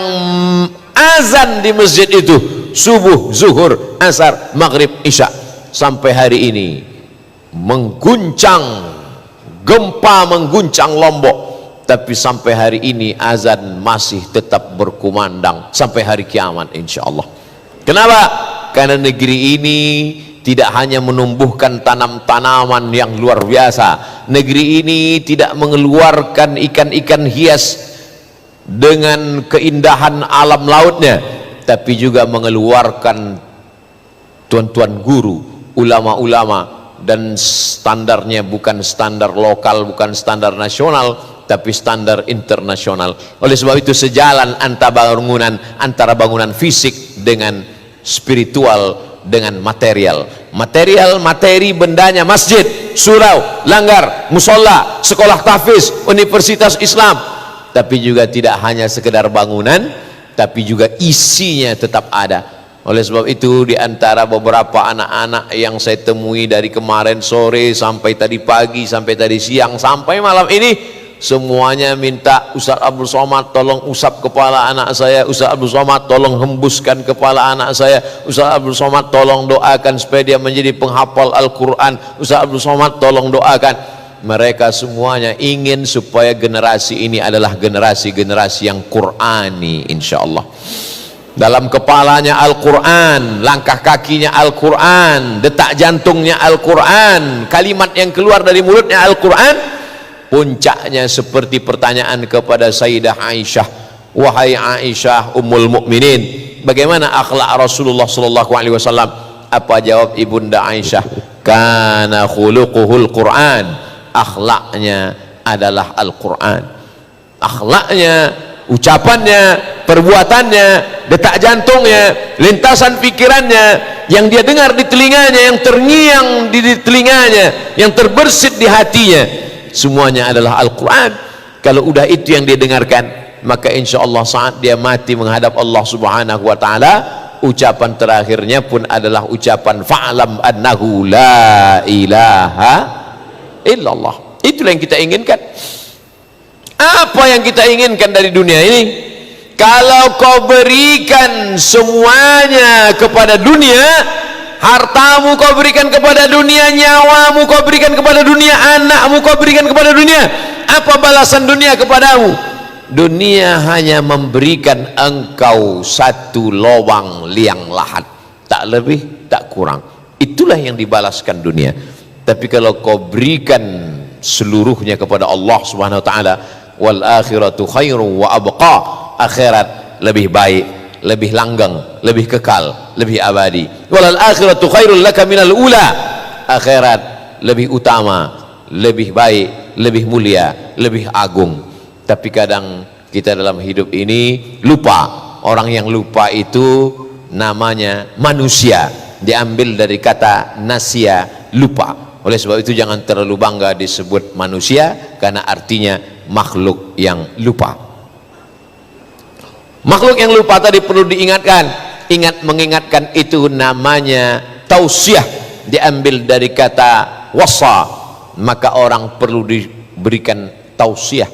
azan di masjid itu subuh, zuhur, asar, maghrib, isya. Sampai hari ini mengguncang, gempa mengguncang Lombok, tapi sampai hari ini azan masih tetap berkumandang sampai hari kiamat insyaallah. Kenapa? Karena negeri ini tidak hanya menumbuhkan tanam-tanaman yang luar biasa, negeri ini tidak mengeluarkan ikan-ikan hias dengan keindahan alam lautnya, tapi juga mengeluarkan tuan-tuan guru, ulama-ulama, dan standarnya bukan standar lokal, bukan standar nasional, tapi standar internasional. Oleh sebab itu sejalan antara bangunan fisik dengan spiritual dengan material. Materi bendanya masjid, surau, langgar, musola, sekolah tahfiz, universitas Islam. Tapi juga tidak hanya sekedar bangunan, tapi juga isinya tetap ada. Oleh sebab itu, di antara beberapa anak-anak yang saya temui dari kemarin sore sampai tadi pagi, sampai tadi siang, sampai malam ini, semuanya minta Ustaz Abdul Somad tolong usap kepala anak saya, Ustaz Abdul Somad tolong hembuskan kepala anak saya, Ustaz Abdul Somad tolong doakan supaya dia menjadi penghafal Al-Quran, Ustaz Abdul Somad tolong doakan. Mereka semuanya ingin supaya generasi ini adalah generasi yang Qurani insyaallah. Dalam kepalanya Al-Quran, langkah kakinya Al-Quran, detak jantungnya Al-Quran, kalimat yang keluar dari mulutnya Al-Quran. Puncaknya seperti pertanyaan kepada Sayyidah Aisyah, wahai Aisyah ummul mukminin, bagaimana akhlak Rasulullah sallallahu alaihi wasallam? Apa jawab ibunda Aisyah? Kana khuluquhul Quran, akhlaknya adalah Al-Quran. Akhlaknya, ucapannya, perbuatannya, detak jantungnya, lintasan pikirannya, yang dia dengar di telinganya, yang terngiang di telinganya, yang terbersit di hatinya, semuanya adalah Al-Quran. Kalau udah itu yang dia dengarkan, maka insya Allah saat dia mati menghadap Allah Subhanahu wa ta'ala, ucapan terakhirnya pun adalah ucapan fa'lam annahu la ilaha illallah. Itulah yang kita inginkan. Apa yang kita inginkan dari dunia ini? Kalau kau berikan semuanya kepada dunia, hartamu kau berikan kepada dunia, nyawamu kau berikan kepada dunia, anakmu kau berikan kepada dunia, Apa balasan dunia kepadamu? Dunia hanya memberikan engkau satu lowang liang lahat, tak lebih tak kurang. Itulah yang dibalaskan dunia. Tapi kalau kau berikan seluruhnya kepada Allah Subhanahu wa taala, wal akhiratu khairu wa abqa, akhirat lebih baik, lebih langgeng, lebih kekal, lebih abadi. Wal akhiratu khairul laka minal ula, akhirat lebih utama, lebih baik, lebih mulia, lebih agung. Tapi kadang kita dalam hidup ini lupa. Orang yang lupa itu namanya manusia, diambil dari kata nasya, lupa. Oleh sebab itu jangan terlalu bangga disebut manusia, karena artinya makhluk yang lupa. Makhluk yang lupa tadi perlu diingatkan. Ingat, mengingatkan itu namanya tausiah, diambil dari kata wasa, maka orang perlu diberikan tausiah.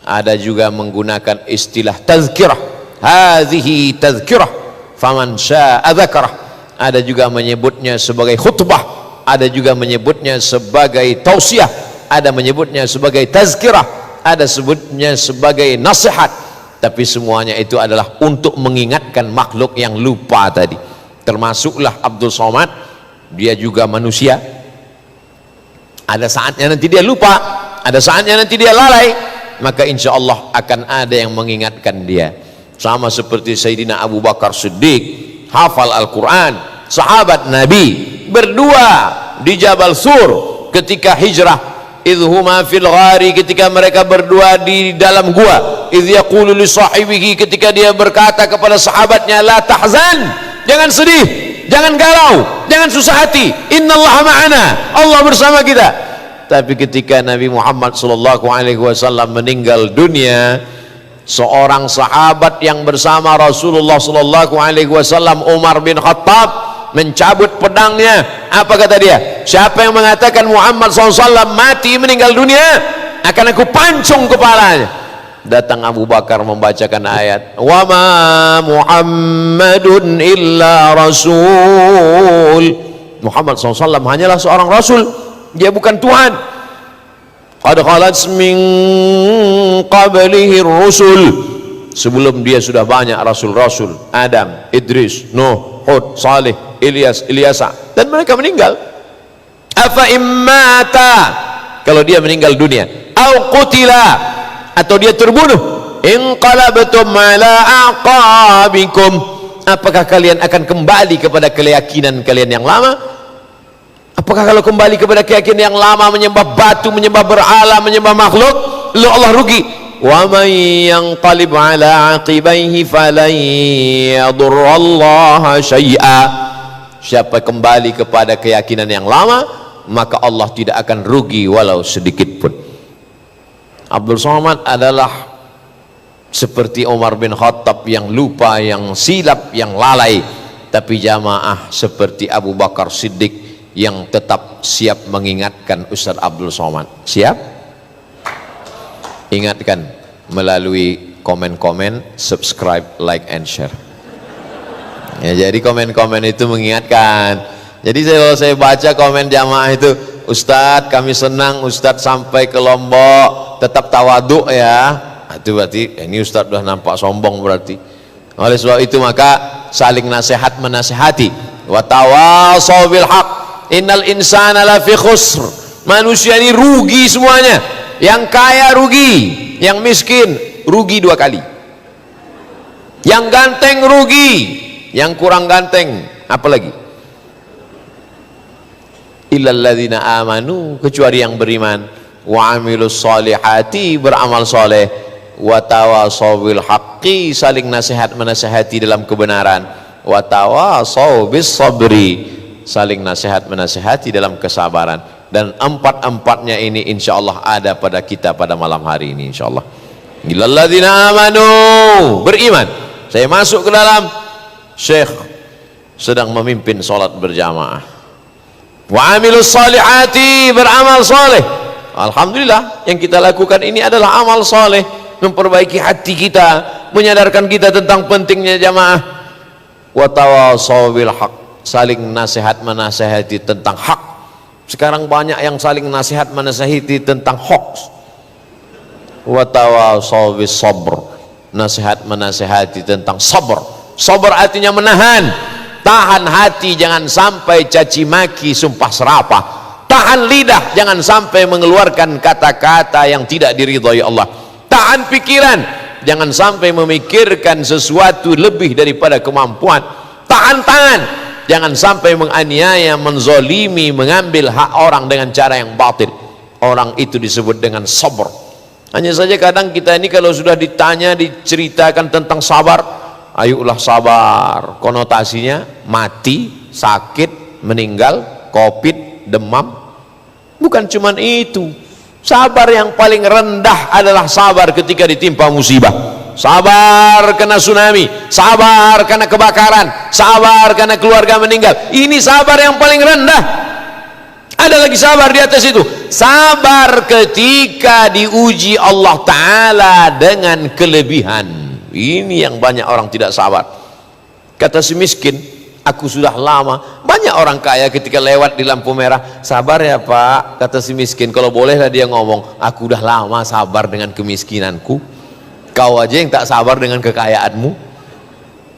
Ada juga menggunakan istilah tazkirah, hadhihi tazkirah faman syaa'a dzakarah. Ada juga menyebutnya sebagai khutbah, ada juga menyebutnya sebagai tausiah, ada menyebutnya sebagai tazkirah, ada sebutnya sebagai nasihat. Tapi semuanya itu adalah untuk mengingatkan makhluk yang lupa tadi. Termasuklah Abdul Somad, dia juga manusia. Ada saatnya nanti dia lupa, ada saatnya nanti dia lalai, maka insya Allah akan ada yang mengingatkan dia. Sama seperti Sayyidina Abu Bakar Siddiq, hafal Al-Quran, sahabat Nabi, berdua di Jabal Sur ketika hijrah. Idhuma fil ghari, ketika mereka berdua di dalam gua. Idh yaqulu li sahibihi, ketika dia berkata kepada sahabatnya, la tahzan, jangan sedih, jangan galau, jangan susah hati, innallaha ma'ana, Allah bersama kita. Tapi ketika Nabi Muhammad SAW meninggal dunia, seorang sahabat yang bersama Rasulullah SAW, Umar bin Khattab, mencabut pedangnya. Apa kata dia? Siapa yang mengatakan Muhammad SAW mati, meninggal dunia, akan aku pancung kepalanya. Datang Abu Bakar membacakan ayat, wa ma Muhammadun illa rasul. Muhammad SAW hanyalah seorang rasul, dia bukan Tuhan. Qad khalat min qablihi rusul, sebelum dia sudah banyak rasul-rasul, Adam, Idris, Nuh, Hud, Saleh, Ilyas, Ilyasa, dan mereka meninggal. Afa immata, kalau dia meninggal dunia, au qutila, atau dia terbunuh, inqalabtum ala aqabikum, apakah kalian akan kembali kepada keyakinan kalian yang lama? Apakah kalau kembali kepada keyakinan yang lama, menyembah batu, menyembah berhala, menyembah makhluk, lalu Allah rugi? Wa man yanqalib ala aqibaihi falan yadurrallaha syai'a, siapa kembali kepada keyakinan yang lama, maka Allah tidak akan rugi walau sedikit pun. Abdul Somad adalah seperti Umar bin Khattab yang lupa, yang silap, yang lalai. Tapi jamaah seperti Abu Bakar Siddiq yang tetap siap mengingatkan Ustaz Abdul Somad. Siap? Ingatkan melalui komen-komen, subscribe, like, and share. Ya, jadi komen-komen itu mengingatkan. Jadi kalau saya baca komen jamaah itu, Ustadz kami senang Ustadz sampai ke Lombok, tetap tawaduk ya. Itu berarti ini Ustadz sudah nampak sombong berarti. Oleh sebab itu maka saling nasihat menasihati. Wa tawasau bil haq, innal insana lafi khusr. Manusia ini rugi semuanya. Yang kaya rugi, yang miskin rugi 2 kali. Yang ganteng rugi, yang kurang ganteng apalagi? Illal ladzina amanu, kecuali yang beriman, wa amilus solihati, beramal soleh, wa tawasaw bil haqqi, saling nasihat menasihati dalam kebenaran, wa tawasaw bis sabri, saling nasihat menasihati dalam kesabaran. Dan empat-empatnya ini insyaallah ada pada kita pada malam hari ini insyaallah. Illal ladzina amanu, beriman. Saya masuk ke dalam, Syekh sedang memimpin salat berjamaah. Wa amilus salihati, beramal soleh. Alhamdulillah, yang kita lakukan ini adalah amal soleh, memperbaiki hati kita, menyadarkan kita tentang pentingnya jamaah. Wa tawasaw bil haq, saling nasihat menasihati tentang hak. Sekarang banyak yang saling nasihat menasihati tentang hoax. wa tawassaw bis sabr. Nasihat menasihati tentang sabar. Sabar artinya menahan, tahan hati, jangan sampai caci maki, sumpah serapah. Tahan lidah, jangan sampai mengeluarkan kata-kata yang tidak diridhai Allah. Tahan pikiran, jangan sampai memikirkan sesuatu lebih daripada kemampuan. Tahan tangan, jangan sampai menganiaya, menzolimi, mengambil hak orang dengan cara yang batil. Orang itu disebut dengan sabar. Hanya saja kadang kita ini kalau sudah ditanya, diceritakan tentang sabar, ayolah sabar, konotasinya mati, sakit, meninggal, covid, demam. Bukan cuman itu. Sabar yang paling rendah adalah sabar ketika ditimpa musibah. Sabar kena tsunami, sabar kena kebakaran, sabar kena keluarga meninggal. Ini sabar yang paling rendah. Ada lagi sabar di atas itu. Sabar ketika diuji Allah Ta'ala dengan kelebihan. Ini yang banyak orang tidak sabar. Kata si miskin, aku sudah lama. Banyak orang kaya ketika lewat di lampu merah, sabar ya Pak, kata si miskin. Kalau bolehlah dia ngomong, aku udah lama sabar dengan kemiskinanku. Kau aja yang tak sabar dengan kekayaanmu.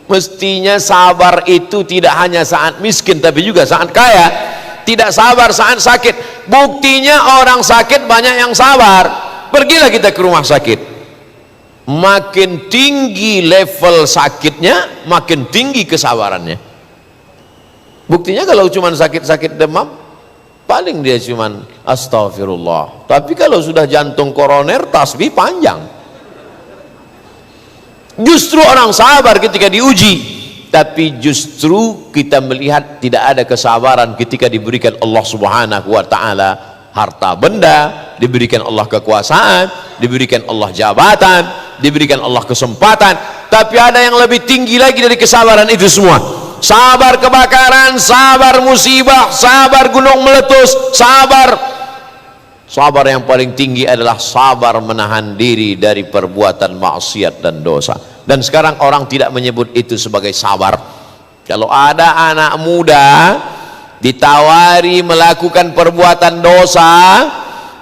Mestinya sabar itu tidak hanya saat miskin, tapi juga saat kaya. Tidak sabar saat sakit. Buktinya orang sakit banyak yang sabar. Pergilah kita ke rumah sakit, makin tinggi level sakitnya, makin tinggi kesabarannya. Buktinya kalau cuma sakit-sakit demam, paling dia cuma astagfirullah. Tapi kalau sudah jantung koroner, tasbih panjang. Justru orang sabar ketika diuji. Tapi justru kita melihat tidak ada kesabaran ketika diberikan Allah Subhanahu wa Ta'ala harta benda, diberikan Allah kekuasaan, diberikan Allah jabatan, diberikan Allah kesempatan. Tapi ada yang lebih tinggi lagi dari kesabaran itu semua. Sabar kebakaran, sabar musibah, sabar gunung meletus, sabar yang paling tinggi adalah sabar menahan diri dari perbuatan maksiat dan dosa. Dan sekarang orang tidak menyebut itu sebagai sabar. Kalau ada anak muda ditawari melakukan perbuatan dosa,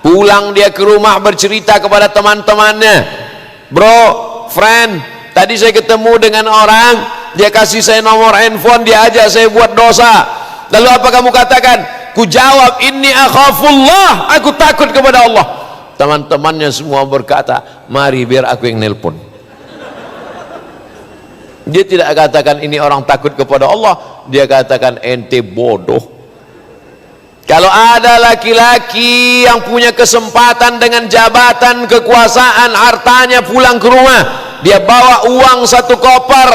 pulang dia ke rumah bercerita kepada teman-temannya, bro, friend, tadi saya ketemu dengan orang, dia kasih saya nomor handphone, dia ajak saya buat dosa. Lalu apa kamu katakan? Ku jawab, inni akhafullah, aku takut kepada Allah. Teman-temannya semua berkata, mari biar aku yang nelpon. Dia tidak katakan ini orang takut kepada Allah, dia katakan ente bodoh. Kalau ada laki-laki yang punya kesempatan dengan jabatan, kekuasaan, hartanya pulang ke rumah, dia bawa uang 1 koper,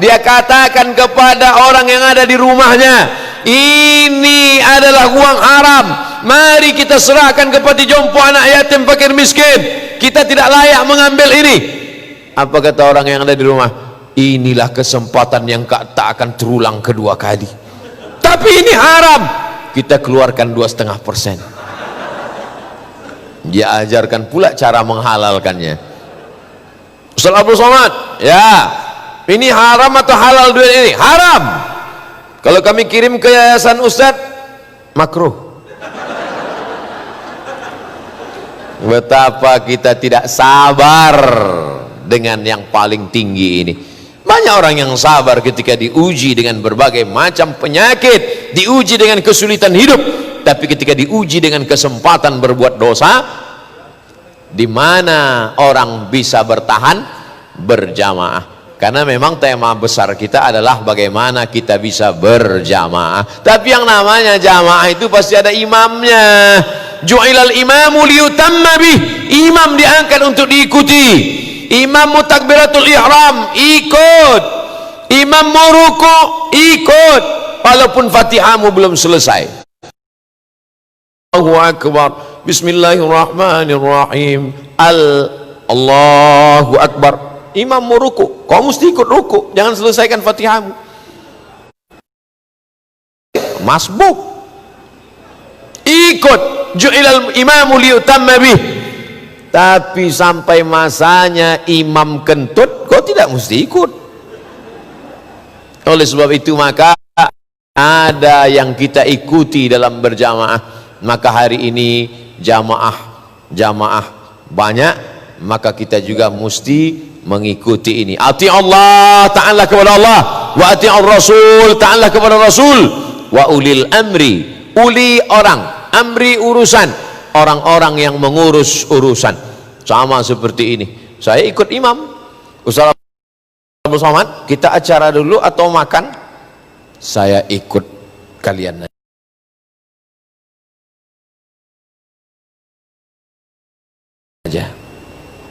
dia katakan kepada orang yang ada di rumahnya, ini adalah uang haram, mari kita serahkan ke panti jompo anak yatim fakir miskin, kita tidak layak mengambil ini. Apa kata orang yang ada di rumah? Inilah kesempatan yang tak akan terulang kedua kali. Tapi ini haram, kita keluarkan 2,5%. Dia ajarkan pula cara menghalalkannya. Ustaz Abdul Somad, ya, ini haram atau halal duit ini? Haram. Kalau kami kirim ke yayasan Ustaz, makruh. Betapa kita tidak sabar dengan yang paling tinggi ini. Banyak orang yang sabar ketika diuji dengan berbagai macam penyakit, diuji dengan kesulitan hidup, tapi ketika diuji dengan kesempatan berbuat dosa, di mana orang bisa bertahan? Berjamaah. Karena memang tema besar kita adalah bagaimana kita bisa berjamaah. Tapi yang namanya jamaah itu pasti ada imamnya. Ju'ilal imamu liyutamma bih. Imam diangkat untuk diikuti. Imam mutakbiratul ihram, ikut. Imam mau ruku, ikut, walaupun Fatihahmu belum selesai. Allahu Akbar, Bismillahirrahmanirrahim, Allahu Akbar. Imam mau ruku, kau mesti ikut ruku, jangan selesaikan Fatihahmu. Masbuk, ikut. Ju'ilal imamu liyutamma bih. Tapi sampai masanya imam kentut, kau tidak mesti ikut. Oleh sebab itu maka ada yang kita ikuti dalam berjamaah. Maka hari ini jamaah banyak, maka kita juga mesti mengikuti ini. Ati Allah, ta'ala kepada Allah, wa ati Rasul, ta'ala kepada Rasul, wa ulil amri, uli orang, amri urusan, orang-orang yang mengurus urusan. Sama seperti ini, saya ikut imam Ustaz Abdul Somad, kita acara dulu atau makan? Saya ikut kalian aja.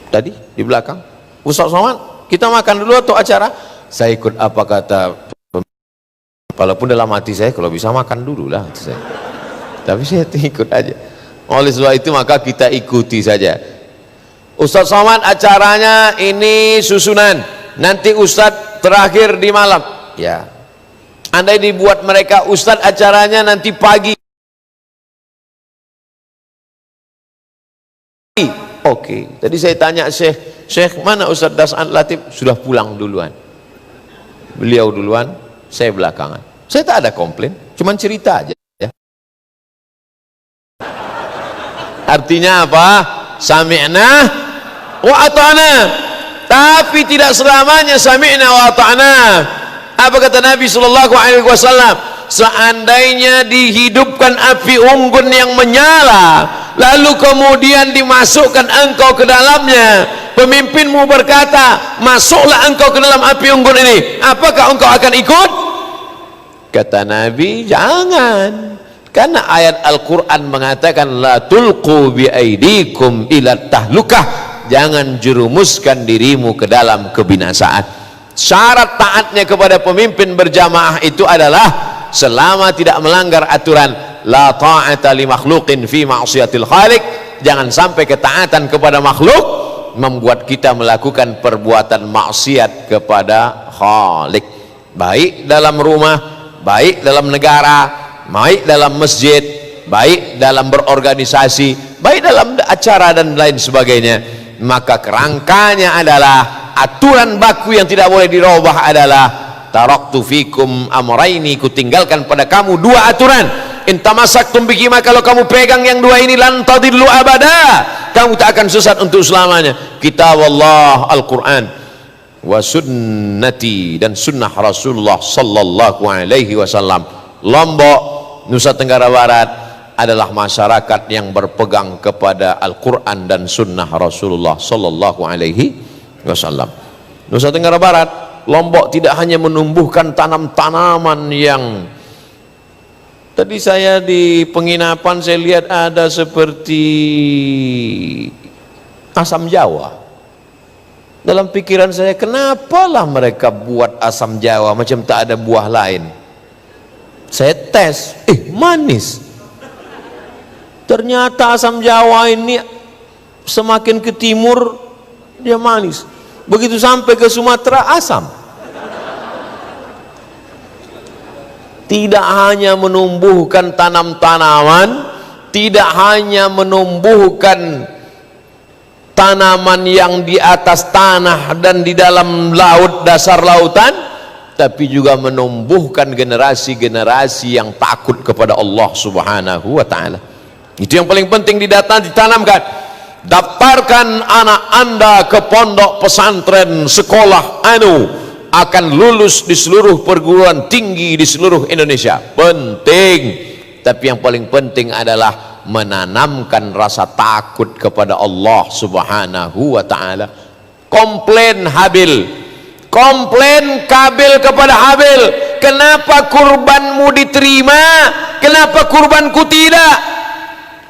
Tadi di belakang, Ustaz Somad, kita makan dulu atau acara? Saya ikut apa kata, walaupun dalam hati saya kalau bisa makan dulu lah, tapi saya ikut aja. Oleh sebab itu maka kita ikuti saja. Ustaz Somad acaranya ini susunan, nanti Ustaz terakhir di malam, ya. Andai dibuat mereka Ustaz acaranya nanti pagi, oke. Tadi saya tanya Syekh mana Ustaz Das'an Latif? Sudah pulang duluan, beliau duluan, saya belakangan. Saya tak ada komplain, cuman cerita aja ya. Artinya apa? Sami'na wa ata'na, tapi tidak selamanya sami'na wa ata'na. Apa kata Nabi sallallahu alaihi wasallam? Seandainya dihidupkan api unggun yang menyala, lalu kemudian dimasukkan engkau ke dalamnya, pemimpinmu berkata, masuklah engkau ke dalam api unggun ini, apakah engkau akan ikut? Kata Nabi, jangan, karena ayat Al-Quran mengatakan la tulqu bi aidikum ila tahlukah, jangan jerumuskan dirimu ke dalam kebinasaan. Syarat taatnya kepada pemimpin berjamaah itu adalah selama tidak melanggar aturan, la ta'ata li makhluqin fi ma'siyatil khaliq, jangan sampai ketaatan kepada makhluk membuat kita melakukan perbuatan maksiat kepada Khalik, baik dalam rumah, baik dalam negara, baik dalam masjid, baik dalam berorganisasi, baik dalam acara dan lain sebagainya. Maka kerangkanya adalah, aturan baku yang tidak boleh dirubah adalah taraktu fikum amraini, ku tinggalkan pada kamu dua aturan. In tamassaktum bihima, kalau kamu pegang yang dua ini, lan tadillu abada, kamu tak akan sesat untuk selamanya. Kitab Allah Al-Quran, wa sunnati, dan sunnah Rasulullah sallallahu alaihi wasallam. Lombok, Nusa Tenggara Barat adalah masyarakat yang berpegang kepada Al-Quran dan sunnah Rasulullah sallallahu alaihi wasallam. Nusa Tenggara Barat, Lombok tidak hanya menumbuhkan tanam-tanaman yang tadi saya di penginapan saya lihat ada seperti asam Jawa. Dalam pikiran saya, kenapalah mereka buat asam Jawa macam tak ada buah lain. Saya tes, manis. Ternyata asam Jawa ini semakin ke timur dia manis, begitu sampai ke Sumatera asam. Tidak hanya menumbuhkan tanam-tanaman, tidak hanya menumbuhkan tanaman yang di atas tanah dan di dalam laut, dasar lautan, tapi juga menumbuhkan generasi-generasi yang takut kepada Allah subhanahu wa ta'ala. Itu yang paling penting ditanamkan. Daftarkan anak anda ke pondok pesantren sekolah akan lulus di seluruh perguruan tinggi di seluruh Indonesia, penting. Tapi yang paling penting adalah menanamkan rasa takut kepada Allah subhanahu wa ta'ala. Komplain Habil, komplain Kabil kepada Habil, kenapa kurbanmu diterima, kenapa kurbanku tidak?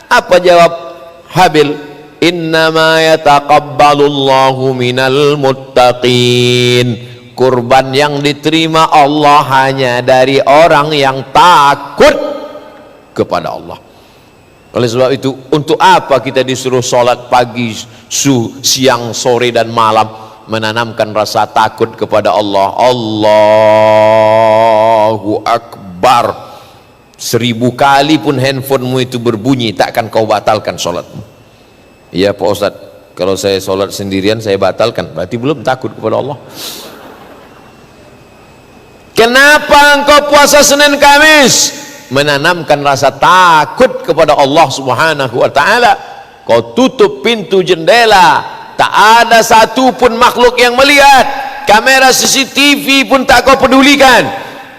Apa jawab Habil? Innama yataqabbalullahu minal muttaqin, kurban yang diterima Allah hanya dari orang yang takut kepada Allah. Oleh sebab itu, untuk apa kita disuruh sholat pagi, siang, sore dan malam? Menanamkan rasa takut kepada Allah. Allahu Akbar. 1000 kali pun handphonemu itu berbunyi, takkan kau batalkan sholatmu. Iya Pak Ustadz, kalau saya sholat sendirian saya batalkan, berarti belum takut kepada Allah. Kenapa engkau puasa Senin Kamis? Menanamkan rasa takut kepada Allah subhanahu wa ta'ala. Kau tutup pintu jendela tak ada satu pun makhluk yang melihat, kamera CCTV pun tak kau pedulikan.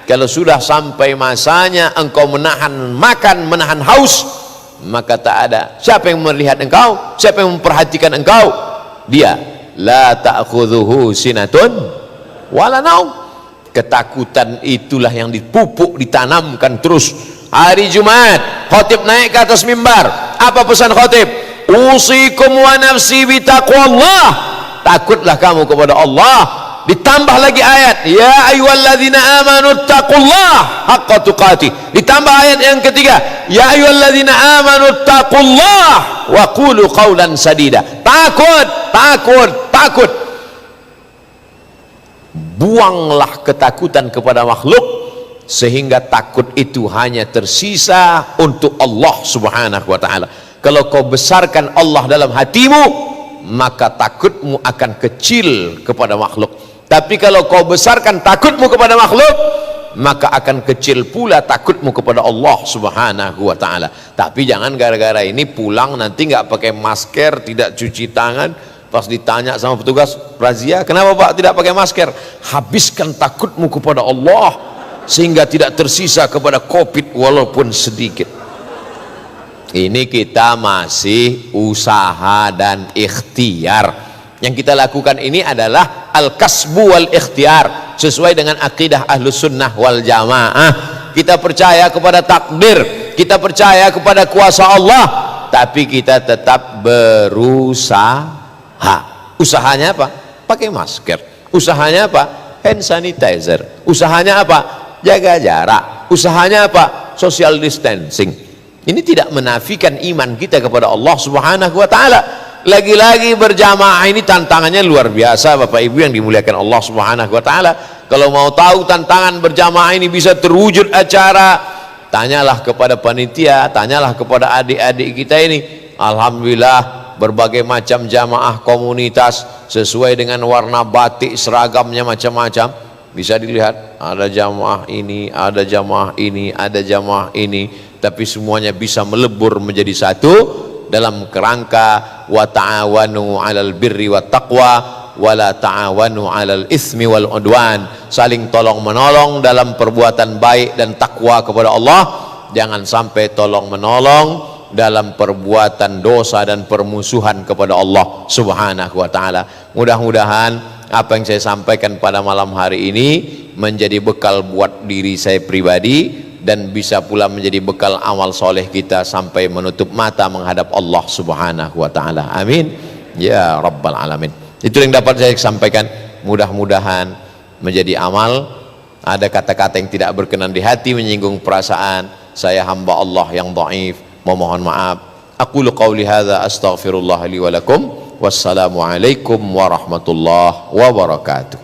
Kalau sudah sampai masanya engkau menahan makan, menahan haus, maka tak ada siapa yang melihat engkau, siapa yang memperhatikan engkau. Dia la ta'khudhuhu sinatun wala naum. Ketakutan itulah yang dipupuk, ditanamkan terus. Hari Jumat khatib naik ke atas mimbar, apa pesan khatib? Usikum wa nafsi bitaqwallah, takutlah kamu kepada Allah. Ditambah lagi ayat, ya ayyuhalladzina amanu taqullaha haqqa tuqatih. Ditambah ayat yang ketiga, ya ayyuhalladzina amanu taqullaha wa qulu qawlan sadida. Takut, takut, takut. Buanglah ketakutan kepada makhluk, sehingga takut itu hanya tersisa untuk Allah subhanahu wa ta'ala. Kalau kau besarkan Allah dalam hatimu, maka takutmu akan kecil kepada makhluk. Tapi kalau kau besarkan takutmu kepada makhluk, maka akan kecil pula takutmu kepada Allah subhanahu wa ta'ala. Tapi jangan gara-gara ini pulang nanti nggak pakai masker, tidak cuci tangan. Pas ditanya sama petugas razia, kenapa Pak tidak pakai masker? Habiskan takutmu kepada Allah, sehingga tidak tersisa kepada COVID walaupun sedikit. Ini kita masih usaha dan ikhtiar. Yang kita lakukan ini adalah al-kasbu wal ikhtiar, sesuai dengan akidah ahlus sunnah wal jamaah. Kita percaya kepada takdir, kita percaya kepada kuasa Allah, tapi kita tetap berusaha. Usahanya apa? Pakai masker. Usahanya apa? Hand sanitizer. Usahanya apa? Jaga jarak. Usahanya apa? Social distancing. Ini tidak menafikan iman kita kepada Allah subhanahu wa ta'ala. Lagi-lagi berjamaah ini tantangannya luar biasa, Bapak Ibu yang dimuliakan Allah subhanahu wa ta'ala. Kalau mau tahu tantangan berjamaah ini bisa terwujud acara, tanyalah kepada panitia, tanyalah kepada adik-adik kita ini. Alhamdulillah, berbagai macam jamaah komunitas sesuai dengan warna batik, seragamnya macam-macam. Bisa dilihat, ada jamaah ini, ada jamaah ini, ada jamaah ini, tapi semuanya bisa melebur menjadi satu dalam kerangka wa ta'awanu 'alal birri wat taqwa wa la ta'awanu 'alal itsmi wal 'udwan. Saling tolong menolong dalam perbuatan baik dan takwa kepada Allah. Jangan sampai tolong menolong dalam perbuatan dosa dan permusuhan kepada Allah subhanahu wa ta'ala. Mudah-mudahan apa yang saya sampaikan pada malam hari ini menjadi bekal buat diri saya pribadi, dan bisa pula menjadi bekal amal soleh kita sampai menutup mata menghadap Allah subhanahu wa ta'ala. Amin ya rabbal alamin. Itu yang dapat saya sampaikan. Mudah-mudahan menjadi amal. Ada kata-kata yang tidak berkenan di hati, menyinggung perasaan, saya hamba Allah yang dhaif, memohon maaf. Aqulu qawli hadza astaghfirullah li wa lakum. Wassalamu alaikum warahmatullahi wabarakatuh.